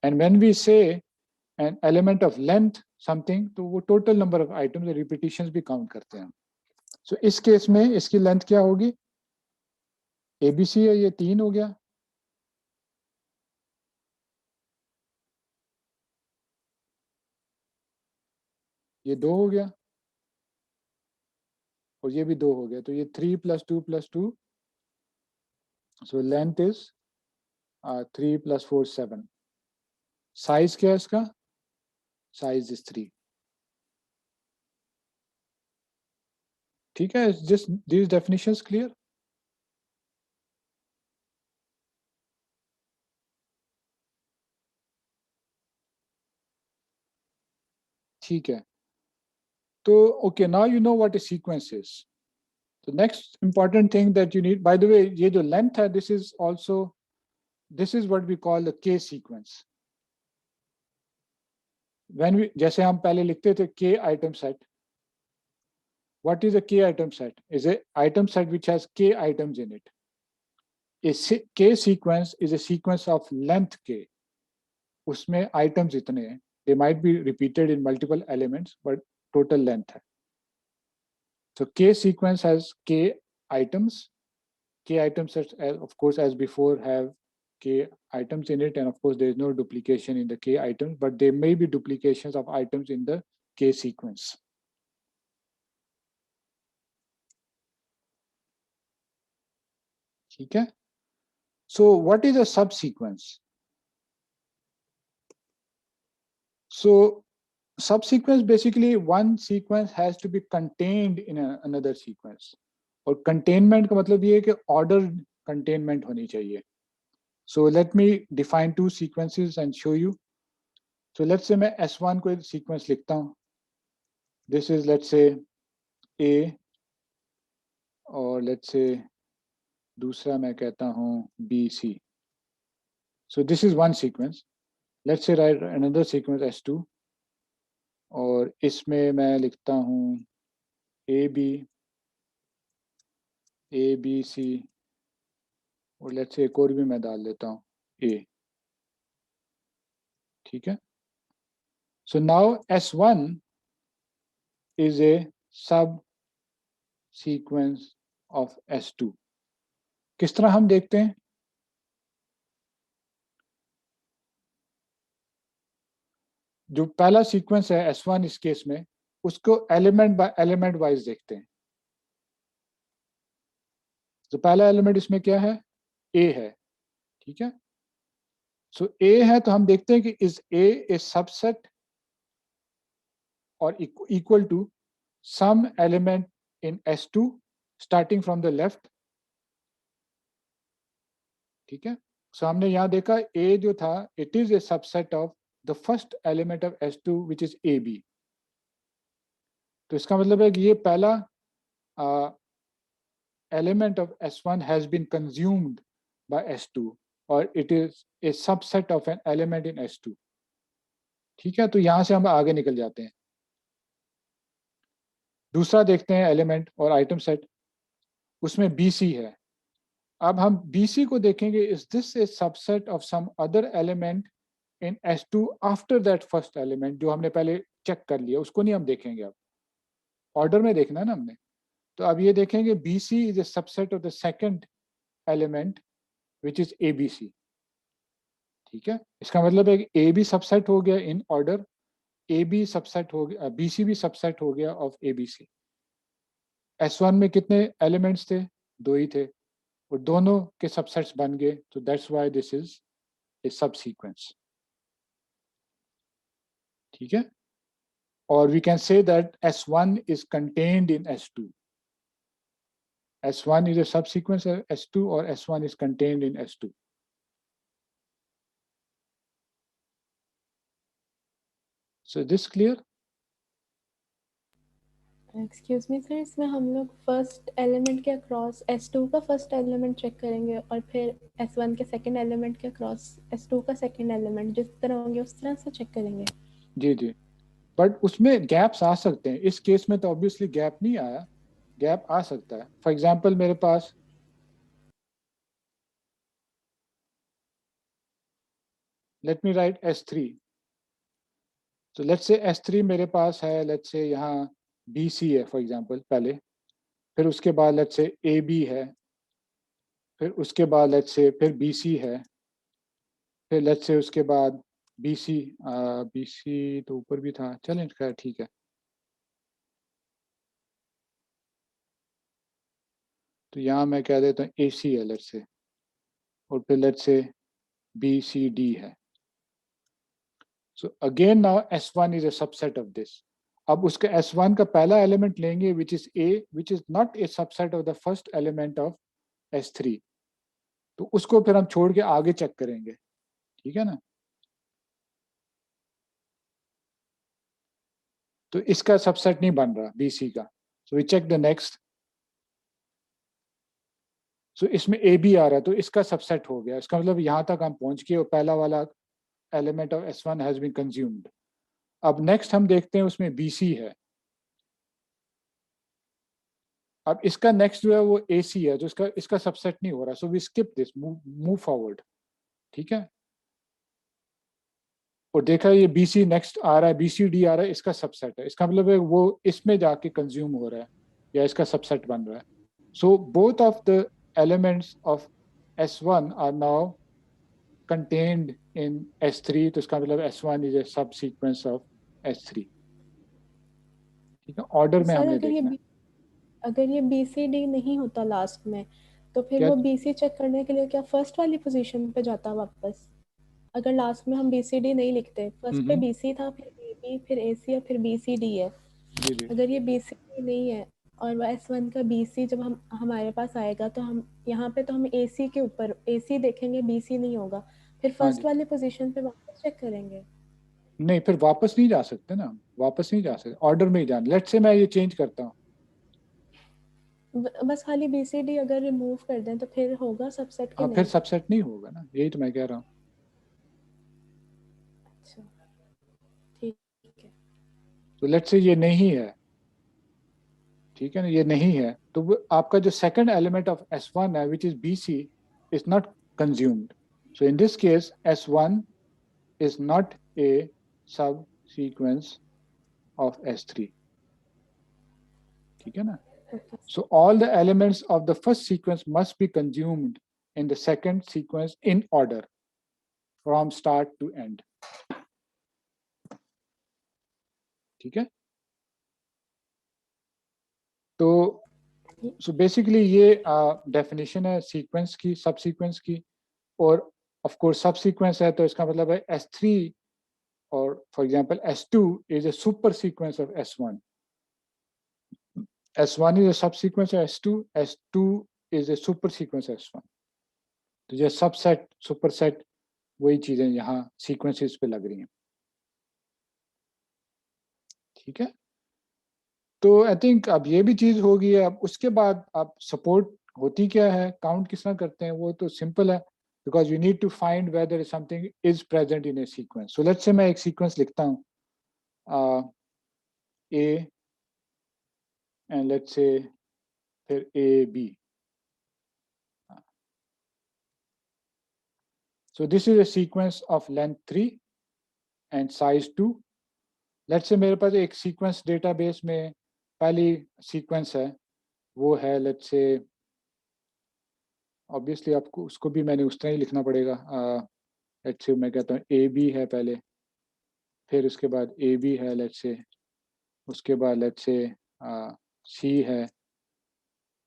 And when we say an element of length something, तो वो total number of items, repetitions भी count करते हैं. So इस case में इसकी length क्या होगी? ABC है, ये 3 हो गया. ये 2 हो गया और ये भी 2 हो गया, तो ये 3 + 2 + 2. So length is 3 + 4 7. Size क्या है इसका? Size is 3. ठीक है. Is just these definitions clear? ठीक है. तो okay, now you know what a sequence is. The next important thing that you need, by the way, ये जो length है, this is what we call the K sequence. When we, जैसे हम पहले लिखते थे K item set. What is a K item set? Is a item set which has K items in it. A K sequence is a sequence of length K. उसमें items इतने हैं. They might be repeated in multiple elements, but total length है. So K sequence has K items. K item sets, of course, as before, have K items in it, and of course there is no duplication in the K items, but there may be duplications of items in the K sequence. ठीक है. So what is a subsequence? So subsequence, basically one sequence has to be contained in another sequence. और containment का मतलब ये है कि order containment होनी चाहिए. So let me define two sequences and show you. So let's say मैं S1 को sequence लिखता हूँ. This is, let's say, A, और let's say दूसरा मैं कहता हूँ B, C. So this is one sequence. Let's say write another sequence S2 और इसमें मैं लिखता हूँ A B C और लेट्स से एक और भी मैं डाल देता हूँ A. ठीक है. So now S1 is a sub sequence of S2. किस तरह हम देखते हैं? जो पहला सीक्वेंस है S1 इस केस में, उसको एलिमेंट बाय एलिमेंट वाइज देखते हैं. तो पहला एलिमेंट इसमें क्या है? A है. ठीक है. सो A है तो हम देखते हैं कि इज A ए सबसेट और equal to some element in S2 starting from the left. ठीक है. सो हमने यहां देखा A जो था it is a subset of the first element of S2 which is AB. तो इसका मतलब है कि ये पहला element of S1 has been consumed by S2 और it is a subset of an element in S2. ठीक है. तो यहां से हम आगे निकल जाते हैं. दूसरा देखते हैं एलिमेंट और आइटम सेट. उसमें BC है. अब हम BC को देखेंगे is this a subset of some other element in S2 after that first element जो हमने पहले चेक कर लिया, उसको नहीं हम देखेंगे. अब ऑर्डर में देखना है ना हमने. तो अब ये देखेंगे BC is a subset of the second element which is ABC. ठीक है. इसका मतलब है कि A भी सबसेट हो गया इन ऑर्डर, A भी सबसेट हो गया, BC भी सबसेट हो गया ऑफ ABC. S1 में कितने एलिमेंट्स थे? 2 ही थे और दोनों के सबसेट्स बन गए. तो that's why this is a subsequence. ठीक है. और we can say that S1 is contained in S2. S1 is a subsequence of S2 or S1 is contained in S2. So this clear? Excuse me sir, इसमें हम लोग first element के across S2 का first element check करेंगे और फिर S1 के second element के अक्रॉस S2 का सेकंड एलिमेंट जिस तरह होंगे उस तरह से चेक करेंगे. जी जी. बट उसमें गैप्स आ सकते हैं. इस केस में तो ऑब्वियसली गैप नहीं आया. गैप आ सकता है. फॉर एग्जांपल मेरे पास लेट मी राइट S3. तो लेट्स से S3 मेरे पास है, लेट्स से यहाँ BC है फॉर एग्जांपल पहले, फिर उसके बाद लेट्स से AB है, फिर उसके बाद लेट्स से फिर BC है, फिर लेट्स से उसके बाद BC तो ऊपर भी था. चलें खैर ठीक है. तो यहाँ मैं कह देता हूँ AC है लेट्स से, और फिर लेट्स से BCD है. So again now S1 is a subset of this. अब उसका S1 का पहला एलिमेंट लेंगे which is A, which is not a subset of the first element of S3. तो उसको फिर हम छोड़ के आगे चेक करेंगे. ठीक है ना. तो इसका सबसेट नहीं बन रहा BC का. So we check the next. So इसमें AB आ रहा है तो इसका सबसेट हो गया. इसका मतलब यहाँ तक हम पहुंच गए और पहला वाला element of S1 has been consumed. अब नेक्स्ट हम देखते हैं उसमें BC है. अब इसका नेक्स्ट जो है वो AC है जो इसका सबसेट नहीं हो रहा. So we skip this, move forward. ठीक है. और देखा ये BC नेक्स्ट आ रहा है, BCD आ रहा है, इसका सबसेट है. इसका मतलब है वो इसमें जाके कंज्यूम हो रहा है या इसका सबसेट बन रहा है. So both of the elements of S1 are now contained in S3. तो इसका मतलब S1 इज ए सब सीक्वेंस ऑफ S3. ठीक है. ऑर्डर में सर हमने अगर देखना है. अगर ये BCD नहीं होता लास्ट में तो फिर क्या? वो BC चेक करने के लिए क्या फर्स्ट वाली पोजीशन पे जाता वापस? अगर लास्ट में हम BCD नहीं लिखते, फर्स्ट पे BC था, फिर AB, फिर AC और फिर BCD है. जी जी. अगर ये BCD नहीं है और S1 का BC जब हम हमारे पास आएगा तो हम यहाँ पे तो हम AC के ऊपर AC देखेंगे, BC नहीं होगा. फिर हाँ फर्स्ट जी. वाली पोजीशन पे वापस चेक करेंगे. नहीं, फिर वापस नहीं जा सकते ना. वापस नहीं जा सकते. ऑर्डर में ही जाना. लेट्स से मैं ये चेंज करता हूँ. बस खाली BCD अगर रिमूव कर दें तो फिर होगा सबसेट के हाँ, फिर नहीं? सबसेट नहीं होगा ना. यही तो मैं कह रहा हूँ. अच्छा ठीक है। तो लेट्स से ये नहीं है, ठीक है ना, ये नहीं है, तो आपका जो सेकंड एलिमेंट ऑफ S1 है which is BC is not consumed. So in this case S1 is not ए सब सीक्वेंस ऑफ S3. ठीक है ना. Okay So all the elements of the first sequence must be consumed in the second sequence in order from start to end. ठीक है. तो so basically ये definition है sequence की, सब sequence की, और of course सब sequence है तो इसका मतलब है S3 और for example S2 is a super sequence of S1. S1 is a subsequence of S2. S2 is a super sequence of S1. तो ये सबसेट सुपरसेट वही चीजें यहाँ सीक्वेंसेस पे लग रही हैं. ठीक है. तो आई थिंक अब ये भी चीज होगी. अब उसके बाद अब सपोर्ट होती क्या है, काउंट किस तरह करते हैं, वो तो सिंपल है, because you need to find whether something is present in a sequence. So let's say मैं एक सीक्वेंस लिखता हूँ ए एंड लेट्स से फिर A B. So this is a sequence of length 3 and size 2. Let's say मेरे पास एक sequence database में पहली sequence है, वो है let's say, obviously आपको उसको भी मैंने उस तरह ही लिखना पड़ेगा. let's say मैं कहता हूँ AB है पहले, फिर उसके बाद AB है let's say, उसके बाद let's say C है.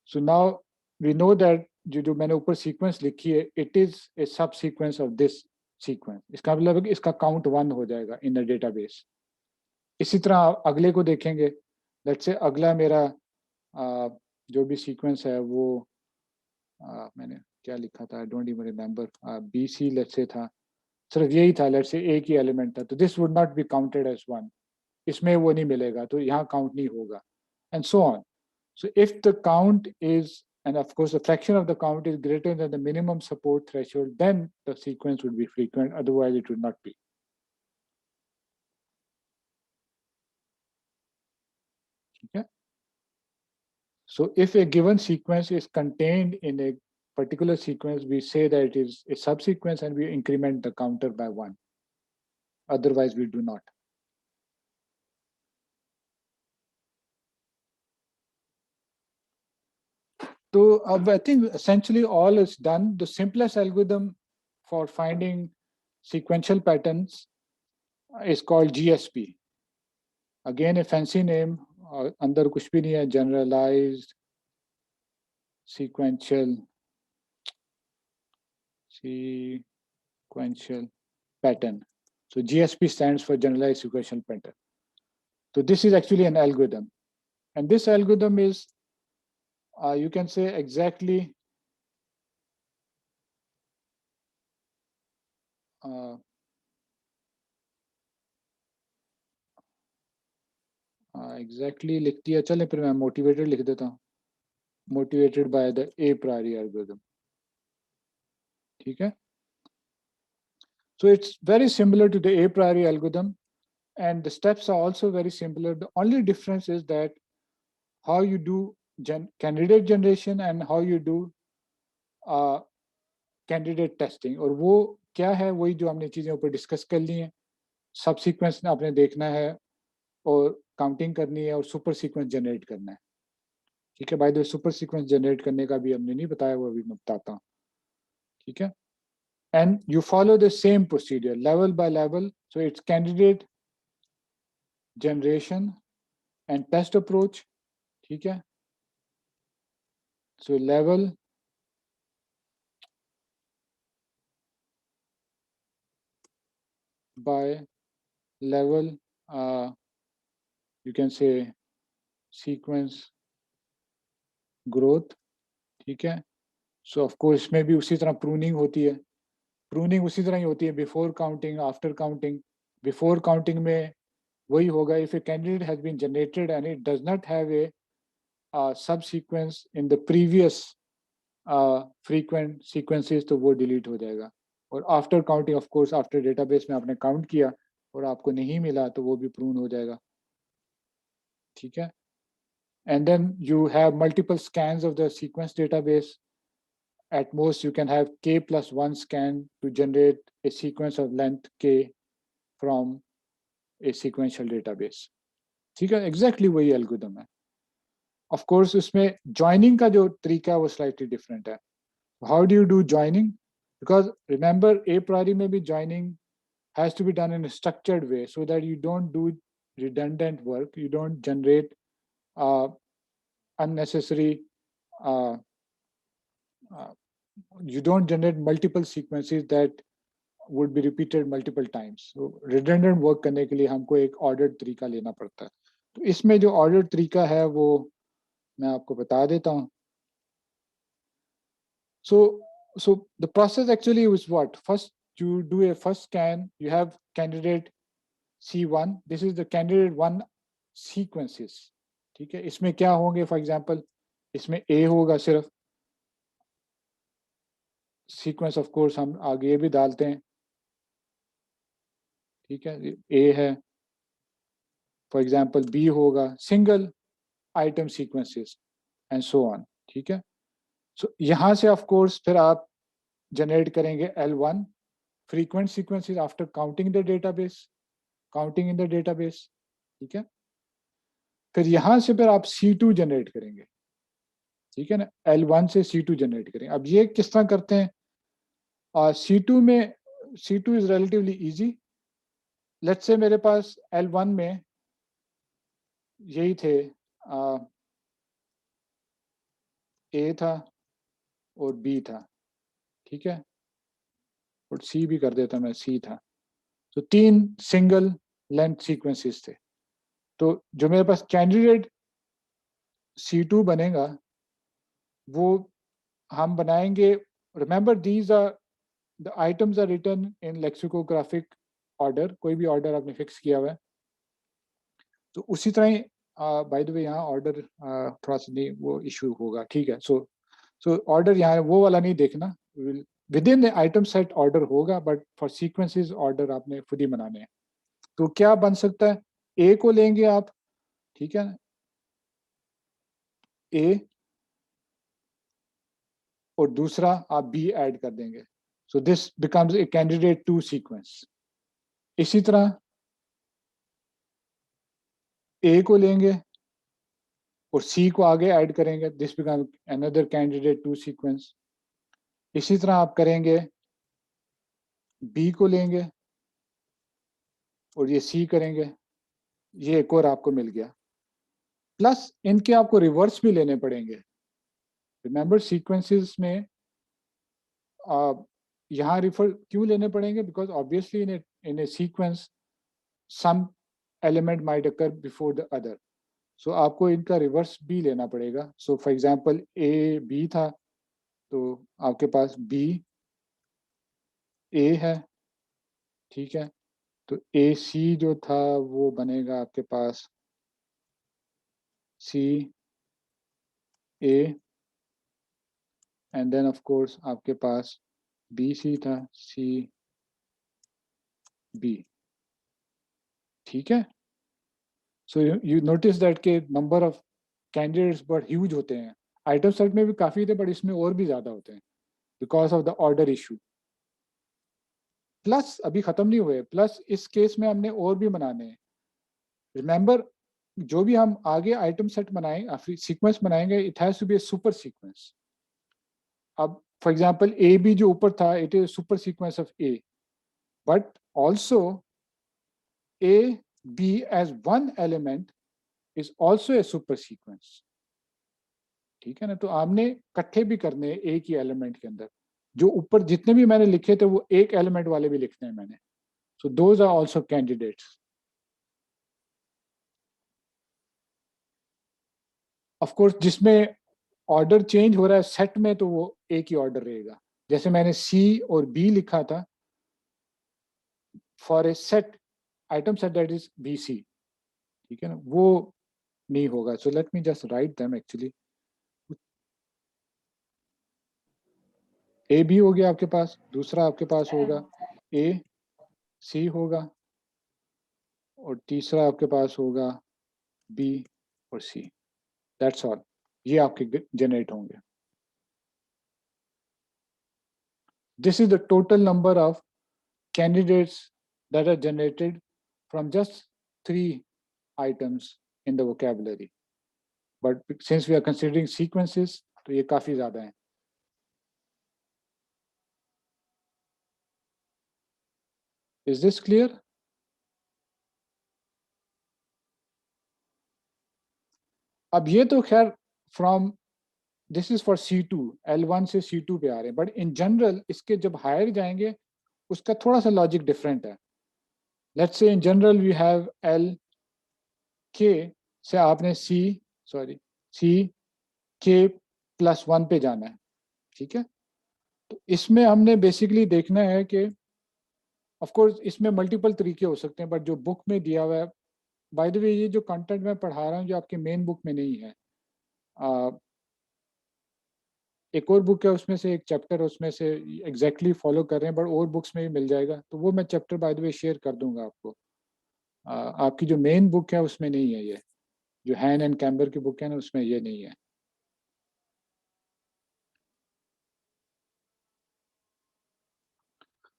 So now we know that जो मैंने ऊपर सीक्वेंस लिखी है, इट इज ए सब सीक्वेंस ऑफ दिस सीक्वेंस. इसका मतलब है कि इसका काउंट 1 हो जाएगा इन द डेटाबेस. इसी तरह अगले को देखेंगे. लेट्स से अगला मेरा जो भी सीक्वेंस है वो मैंने क्या लिखा था, I don't even remember. BC let's say था, सिर्फ यही था, लेट्स से एक ही एलिमेंट था, तो this would not be counted as 1. इसमें वो नहीं मिलेगा, तो यहाँ काउंट नहीं होगा, and so on. So if the count is, and of course the fraction of the count is greater than the minimum support threshold, then the sequence would be frequent, otherwise it would not be. Okay. So if a given sequence is contained in a particular sequence, we say that it is a subsequence and we increment the counter by 1. Otherwise we do not. So I think essentially all is done. The simplest algorithm for finding sequential patterns is called GSP. Again, a fancy name. अंदर कुछ भी नहीं है, generalized sequential pattern. So GSP stands for generalized sequential pattern. So this is actually an algorithm, and this algorithm is you can say exactly exactly लिख दिया. चले फिर मैं motivated लिख देता हूँ, motivated by the a priori algorithm. ठीक है. So it's very similar to the a priori algorithm, and the steps are also very similar. The only difference is that how you do candidate generation and how you do candidate testing. और वो क्या है, वही जो हमने चीज़ें ऊपर discuss कर ली हैं. सब सीक्वेंस आपने देखना है और काउंटिंग करनी है और सुपर सीक्वेंस जनरेट करना है. ठीक है. By the way super sequence generate करने का भी हमने नहीं बताया, वो अभी मैं बताता हूँ. ठीक है. And you follow the same procedure level by level. So it's candidate generation and test approach. ठीक है. So level by level, you can say sequence growth. ठीक है. So of course इसमें भी उसी तरह pruning होती है. Pruning उसी तरह ही होती है, before counting, after counting. Before counting में वही होगा, if a candidate has been generated and it does not have a subsequence in the previous frequent sequences, तो वो delete हो जाएगा. और after counting, of course after database में आपने count किया और आपको नहीं मिला तो वो भी प्रून हो जाएगा, ठीक है। And then you have multiple scans of the sequence database. At most, you can have k plus 1 scan to generate a sequence of length k from a sequential database. ठीक है, exactly वही algorithm है. Of course, उसमें joining का जो तरीका है वो slightly different है. How do you do joining? Because remember, a priori में भी joining has to be done in a structured way so that you don't do redundant work, you don't generate unnecessary, you don't generate multiple sequences that would be repeated multiple times. So redundant work करने के लिए हमको एक ordered तरीका लेना पड़ता है. तो इसमें जो ordered तरीका है वो मैं आपको बता देता हूँ. So the process actually is what? First, you do a first scan. You have candidate C1. This is the candidate 1 sequences. ठीक है, इसमें क्या होंगे? For example, इसमें A होगा सिर्फ. Sequence of course हम आगे भी डालते हैं. ठीक है, A है. For example, B होगा single item sequences and so on. ठीक है. So यहाँ से of course फिर आप generate करेंगे L1 frequent sequences after counting the database, counting in the database. ठीक है. फिर यहाँ से फिर आप C2 जनरेट करेंगे. ठीक है ना, L1 से C2 जनरेट करेंगे. अब ये किस तरह करते हैं? C2 में C2 is relatively easy. Let's say मेरे पास L1 में यही थे, A था और B था. ठीक है, और C भी कर देता मैं, C था. तो 3 सिंगल लेंथ सीक्वेंसेस थे. तो जो मेरे पास कैंडिडेट C2 बनेगा वो हम बनाएंगे. Remember these are the items are written in lexicographic order. कोई भी ऑर्डर आपने फिक्स किया हुआ है तो उसी तरह ही. बाय द वे यहाँ ऑर्डर थोड़ा सा नहीं वो इशू होगा. ठीक है. सो ऑर्डर यहाँ वो वाला नहीं देखना. With in the item set order होगा, बट फॉर सीक्वेंसेस ऑर्डर आपने खुद ही बनाने हैं. तो क्या बन सकता है? ए को लेंगे आप. ठीक है, ए और दूसरा आप बी ऐड कर देंगे. So this becomes a candidate 2 sequence. इसी तरह ए को लेंगे और सी को आगे ऐड करेंगे. This become another candidate 2 sequence. इसी तरह आप करेंगे, बी को लेंगे और ये सी करेंगे. ये एक और आपको मिल गया. प्लस इनके आपको रिवर्स भी लेने पड़ेंगे. रिमेंबर सीक्वेंसेस में यहाँ रिफर क्यों लेने पड़ेंगे? Because obviously in a sequence some element might occur before the other. So आपको इनका रिवर्स भी लेना पड़ेगा. So for example A B था तो आपके पास बी ए है. ठीक है, तो ए सी जो था वो बनेगा आपके पास C A and then of course आपके पास बी सी था सी बी. ठीक है. So you notice that K number of candidates बहुत ह्यूज होते हैं. आइटम सेट में भी काफी थे बट इसमें और भी ज्यादा होते हैं because of the order issue. Plus अभी खत्म नहीं हुए. प्लस इस केस में हमने और भी बनाने हैं. रिमेंबर जो भी हम आगे आइटम सेट बनाएंगे, सीक्वेंस बनाएंगे, it has to be a super sequence. अब फॉर एग्जांपल ए बी जो ऊपर था it is super sequence of A, but also A B as one element is also a super sequence. ठीक है ना. तो आपने इकट्ठे भी करने एक ही एलिमेंट के अंदर. जो ऊपर जितने भी मैंने लिखे थे वो एक एलिमेंट वाले भी लिखने हैं मैंने. So those are also candidates. Of course जिसमें ऑर्डर चेंज हो रहा है सेट में तो वो एक ही ऑर्डर रहेगा. जैसे मैंने सी और बी लिखा था for a set item set that is B C. ठीक है ना, वो नहीं होगा. So let me just write them. Actually A B हो गया आपके पास, दूसरा आपके पास होगा ए सी होगा, और तीसरा आपके पास होगा बी और सी। दैट्स ऑल, ये आपके जनरेट होंगे। This is the total number of candidates that are generated from just 3 items in the vocabulary. But since we are considering sequences, तो ये काफी ज्यादा है। Is this clear? अब ये तो खैर from this is for C2, L1 से C2 पे आ रहे हैं, बट इन जनरल इसके जब हायर जाएंगे उसका थोड़ा सा लॉजिक डिफरेंट है। Let's say in general we have L K से आपने C K +1 पे जाना है, ठीक है। तो इसमें हमने बेसिकली देखना है कि ऑफ कोर्स इसमें मल्टीपल तरीके हो सकते हैं, बट जो बुक में दिया हुआ है, बाय द वे ये जो कंटेंट मैं पढ़ा रहा हूँ जो आपके मेन बुक में नहीं है, एक और बुक है उसमें से एक चैप्टर उसमें से एग्जैक्टली फॉलो कर रहे हैं, बट और बुक्स में भी मिल जाएगा, तो वो मैं chapter by the way share कर दूंगा आपको। आपकी जो मेन बुक है उसमें नहीं है, ये जो हैन एंड कैम्बर की बुक है ना उसमें ये नहीं है।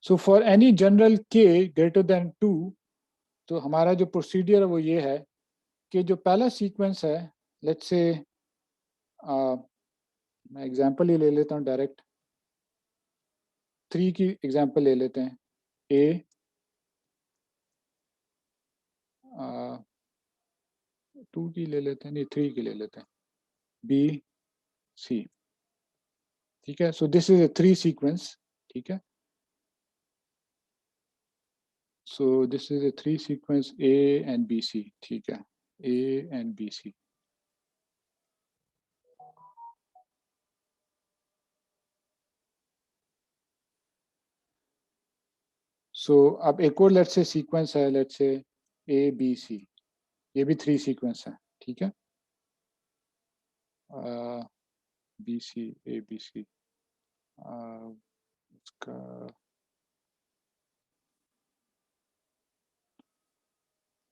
सो फॉर एनी जनरल के ग्रेटर देन 2, तो हमारा जो प्रोसीडियर है वो ये है कि जो पहला सीक्वेंस है, लेट्स से मैं एग्जांपल ही ले लेता हूँ डायरेक्ट, 3 की एग्जांपल ले लेते हैं। ए 2 की ले लेते हैं, नहीं 3 की ले लेते हैं, बी सी, ठीक है। So this is a 3 sequence, ठीक है। So this is a 3 sequence A and B C, ठीक है, ए एंड बी सी। सो अब एक और लेट्स से सीक्वेंस है, लेट्स से ए बी सी, ये भी 3 सीक्वेंस है, ठीक है। B C A B C, उसका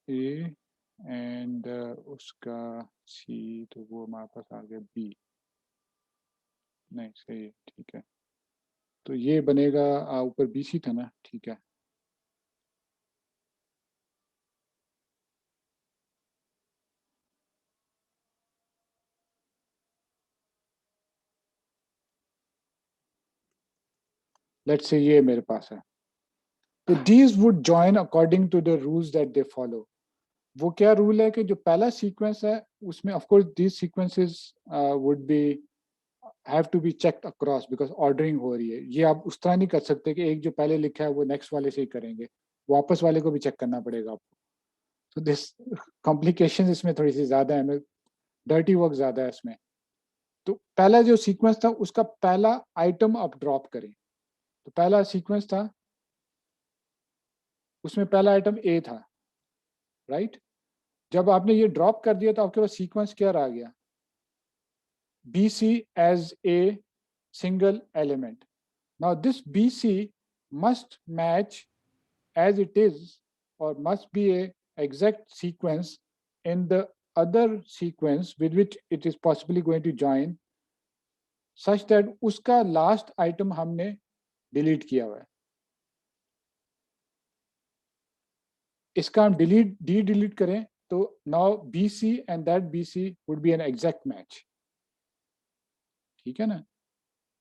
ए एंड उसका सी, तो वो हमारे पास आ गया बी, नहीं सही है, ठीक है। तो ये बनेगा ऊपर बी सी था ना, ठीक है। लेट्स से ये मेरे पास है, तो these would join according to the rules that they follow। वो क्या रूल है कि जो पहला सीक्वेंस है उसमें of course these sequences would be have to be checked across because ordering हो रही है। ये आप उस तरह नहीं कर सकते कि एक जो पहले लिखा है वो नेक्स्ट वाले से ही करेंगे, वापस वाले को भी चेक करना पड़ेगा आपको। तो दिस कॉम्प्लिकेशन इसमें थोड़ी सी ज्यादा है, डर्टी वर्क ज्यादा है इसमें। तो पहला जो सीक्वेंस था उसका पहला आइटम आप ड्रॉप करें, तो पहला सीक्वेंस था उसमें पहला आइटम ए था, राइट। जब आपने ये ड्रॉप कर दिया तो आपके पास सीक्वेंस क्या रह गया, BC as a single element। Now this BC must match as it is or must be a exact sequence in the other sequence with which it is possibly going to join such that उसका last item हमने delete किया हुआ है। इसका हम delete करें तो now BC and that BC would be an exact match, ठीक है ना,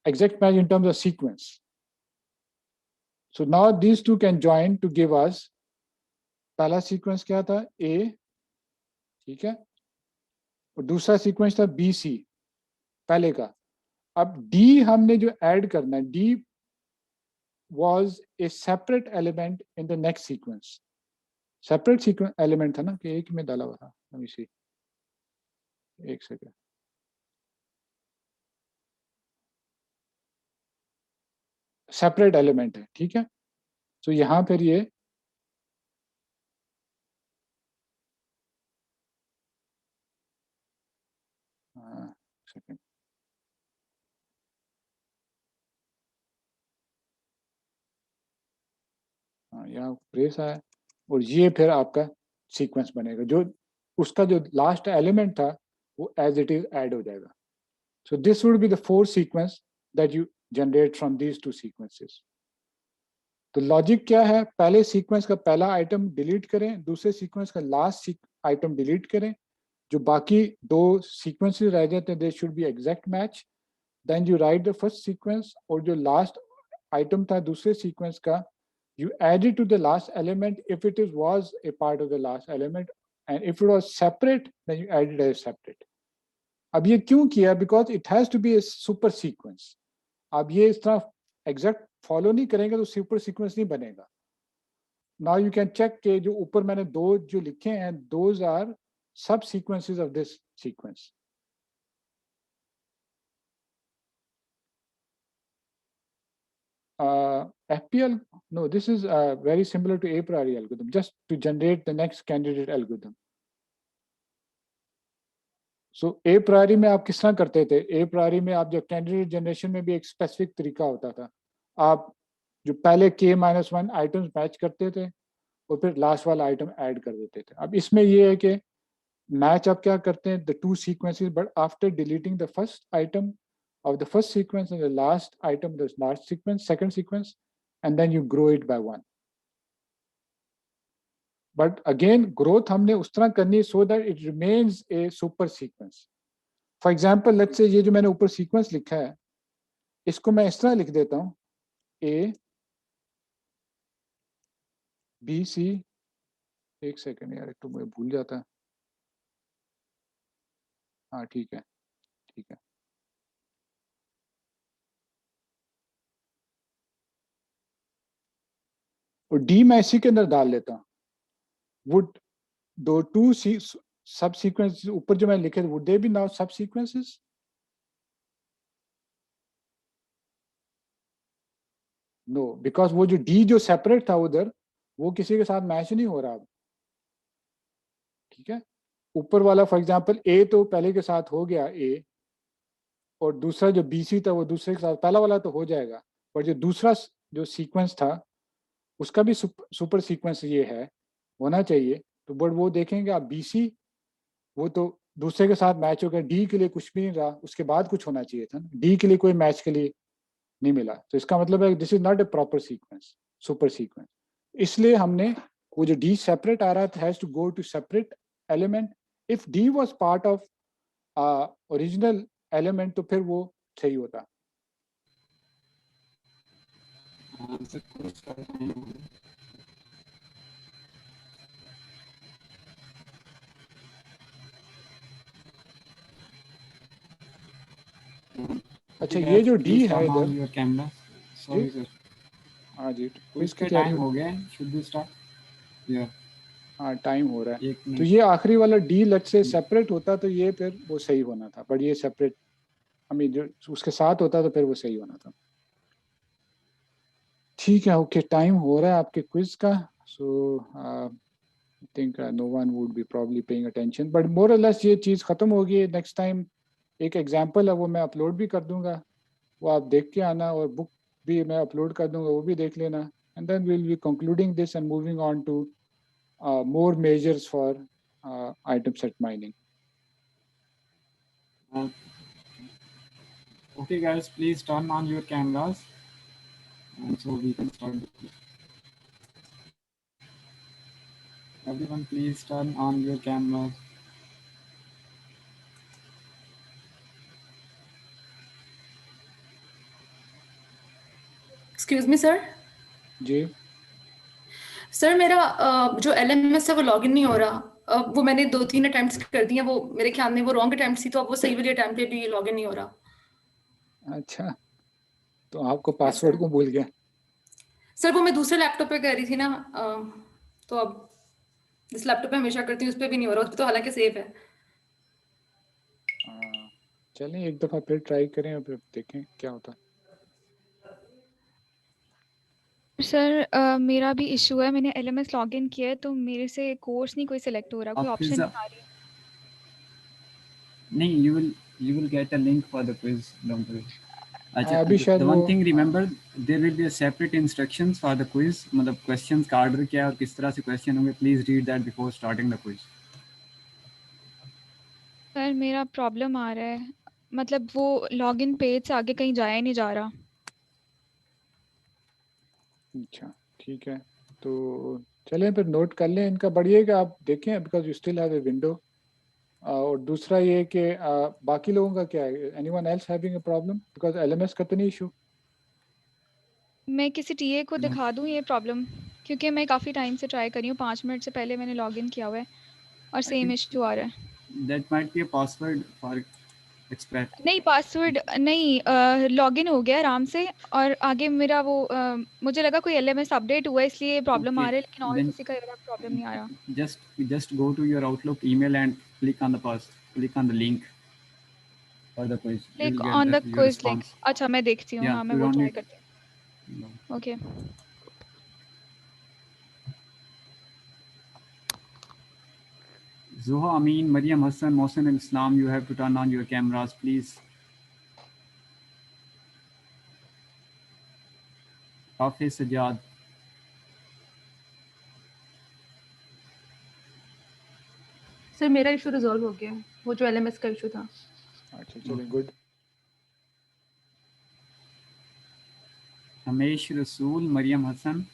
exact match in terms of sequence। So now these two can join to give us, पहला सीक्वेंस क्या था A, ठीक है, और दूसरा सीक्वेंस था BC पहले का। अब D हमने जो ऐड करना है, D was a separate element in the next sequence। Separate sequence element था ना कि एक में डाला हुआ था, let me see, एक सेकेंड, सेपरेट एलिमेंट है, ठीक है। तो यहां पर ये सेकेंड, यहाँ ब्रेस आया और ये फिर आपका सीक्वेंस बनेगा, जो उसका जो लास्ट एलिमेंट था वो एज इट इज ऐड हो जाएगा. So this would be the 4 sequence that you generate from these 2 sequences. तो लॉजिक क्या है, पहले सीक्वेंस का पहला आइटम डिलीट करें, दूसरे सीक्वेंस का लास्ट आइटम डिलीट करें, जो बाकी 2 सीक्वेंसेस रह जाते हैं they should be exact match. Then you write the first sequence, और जो लास्ट आइटम था दूसरे सीक्वेंस का, you add it to the last element if it is was a part of the last element, and if it was separate then you add it as separate. अब ये क्यों किया, because it has to be a super sequence. अब ये इस तरह exact follow नहीं करेंगे तो super sequence नहीं बनेगा. Now you can check कि जो ऊपर मैंने 2 जो लिखे हैं those are sub sequences of this sequence. FPL, no, this is very similar to a priori algorithm, just to generate the next candidate algorithm. So a priori में आप किस तरह करते थे, a priori में आप जो candidate generation में भी एक specific तरीका होता था, आप जो पहले k-1 आइटम्स मैच करते थे और फिर लास्ट वाला आइटम ऐड कर देते थे. अब इसमें ये है कि मैच आप क्या करते हैं, the 2 sequences, but after deleting the first item of the first sequence and the last item, the last sequence, second sequence, and then you grow it by 1. But again, growth हमने उस तरह करनी so that it remains a super sequence. For example, let's say ये जो मैंने ऊपर sequence लिखा है, इसको मैं इस तरह लिख देता हूँ, A, B, C, एक सेकंड यार, तो मुझे भूल जाता है. हाँ ठीक है, ठीक है. और D मैं इसी के अंदर डाल लेता हूँ. Would दो 2 सब सीक्वेंस ऊपर जो मैंने लिखे, would they be now sub sequences? No, because वो जो D जो सेपरेट था उधर, वो किसी के साथ मैच नहीं हो रहा. ठीक है, ऊपर वाला फॉर एग्जांपल A तो पहले के साथ हो गया A, और दूसरा जो BC था वो दूसरे के साथ, पहला वाला तो हो जाएगा, पर जो दूसरा जो सीक्वेंस था उसका भी सुपर सीक्वेंस ये है, होना चाहिए. तो बट वो देखेंगे आप BC, वो तो दूसरे के साथ मैच हो गया, D के लिए कुछ भी नहीं रहा, उसके बाद कुछ होना चाहिए था. D के लिए कोई मैच के लिए नहीं मिला, तो इसका मतलब है this is not a proper sequence, super sequence. इसलिए हमने वो जो D सेपरेट आ रहा था has to go to separate element. If D was part of original element तो फिर वो सही होता. अच्छा, ये जो D है इधर, हाँ जी, इसकी टाइम हो गया, शुड बी स्टार्ट. या हाँ, टाइम हो रहा है. तो ये आखिरी वाला D लट से सेपरेट होता तो ये फिर वो सही होना था, बट ये सेपरेट, आई मीन जो उसके साथ होता तो फिर वो सही होना था. ठीक है, ओके, टाइम हो रहा है आपके क्विज का. So I think no one would be probably paying attention, but more और लेस ये चीज़ ख़त्म होगी. नेक्स्ट टाइम एक एग्जांपल है वो मैं अपलोड भी कर दूंगा, वो आप देख के आना, और बुक भी मैं अपलोड कर दूंगा, वो भी देख लेना. And then we will be concluding this and moving on to more measures for item set mining. Okay guys, please turn on your cameras and so we can start. Everyone please turn on your cameras. Excuse me sir. Ji sir मेरा जो LMS है वो login नहीं हो रहा. वो मैंने 2-3 attempts कर दिए, वो मेरे ख्याल में वो रॉन्ग अटेम्प्ट थी, तो अब वो सही वाली अटेम्प्ट पे भी लॉगिन नहीं हो रहा. अच्छा, तो आपको पासवर्ड को भूल गया? सर वो मैं दूसरे लैपटॉप पे कर रही थी ना, तो अब जिस लैपटॉप पे हमेशा करती हूँ उस पर भी नहीं हो रहा. उस पर तो हालांकि सेफ है. चलें एक दफ़ा फिर ट्राई करें और फिर देखें क्या होता है. सर मेरा भी इशू है, मैंने LMS लॉगिन किया है तो मेरे से कोर्स नहीं कोई सिलेक्ट हो रहा, कोई ऑप्शन नहीं आ रही. नहीं, you will get a link for the quiz, don't worry. अभी शायद the वो one thing remember, there will be a separate instructions for the quiz. मतलब questions का order क्या है और किस तरह से question होंगे, please read that before starting the quiz. Sir मेरा प्रॉब्लम आ रहा है, मतलब वो लॉगिन पेज से आगे कहीं जाया ही नहीं जा रहा। अच्छा ठीक है, तो चलें फिर नोट कर लें इनका। बढ़िएगा आप देखें because you still have a window. और दूसरा ये कि बाकी लोगों का क्या है, anyone else having a problem because LMS का तो नहीं इशू? मैं किसी टीए को दिखा दूं ये प्रॉब्लम, क्योंकि मैं काफ़ी टाइम से ट्राई कर रही हूँ, 5 मिनट से पहले मैंने लॉगिन किया हुआ है और सेम इशू आ रहा है। That might be a password for expert. नहीं पासवर्ड नहीं, लॉगिन हो गया आराम से, और आगे मेरा वो मुझे लगा कोई एलएमएस अपडेट हुआ है इसलिए प्रॉब्लम आ Okay, रहा है, लेकिन और then किसी का प्रॉब्लम नहीं आ रहा। just go to your Outlook email and click on the link for the quiz. You click will get on the your quiz link. response. अच्छा मैं देखती हूँ, Yeah, हाँ मैं you वो don't ट्राई need. करती No. हूँ। Okay Zoha Amin, Mariam Hassan, Mohsen and Islam, you have to turn on your cameras, please. Hafiz Sajjad. Sir मेरा इशू रिजॉल्व हो गया है, वो जो एलएमएस का इशू था। अच्छा चलें, good. Hamesh Rasool, Mariam Hassan.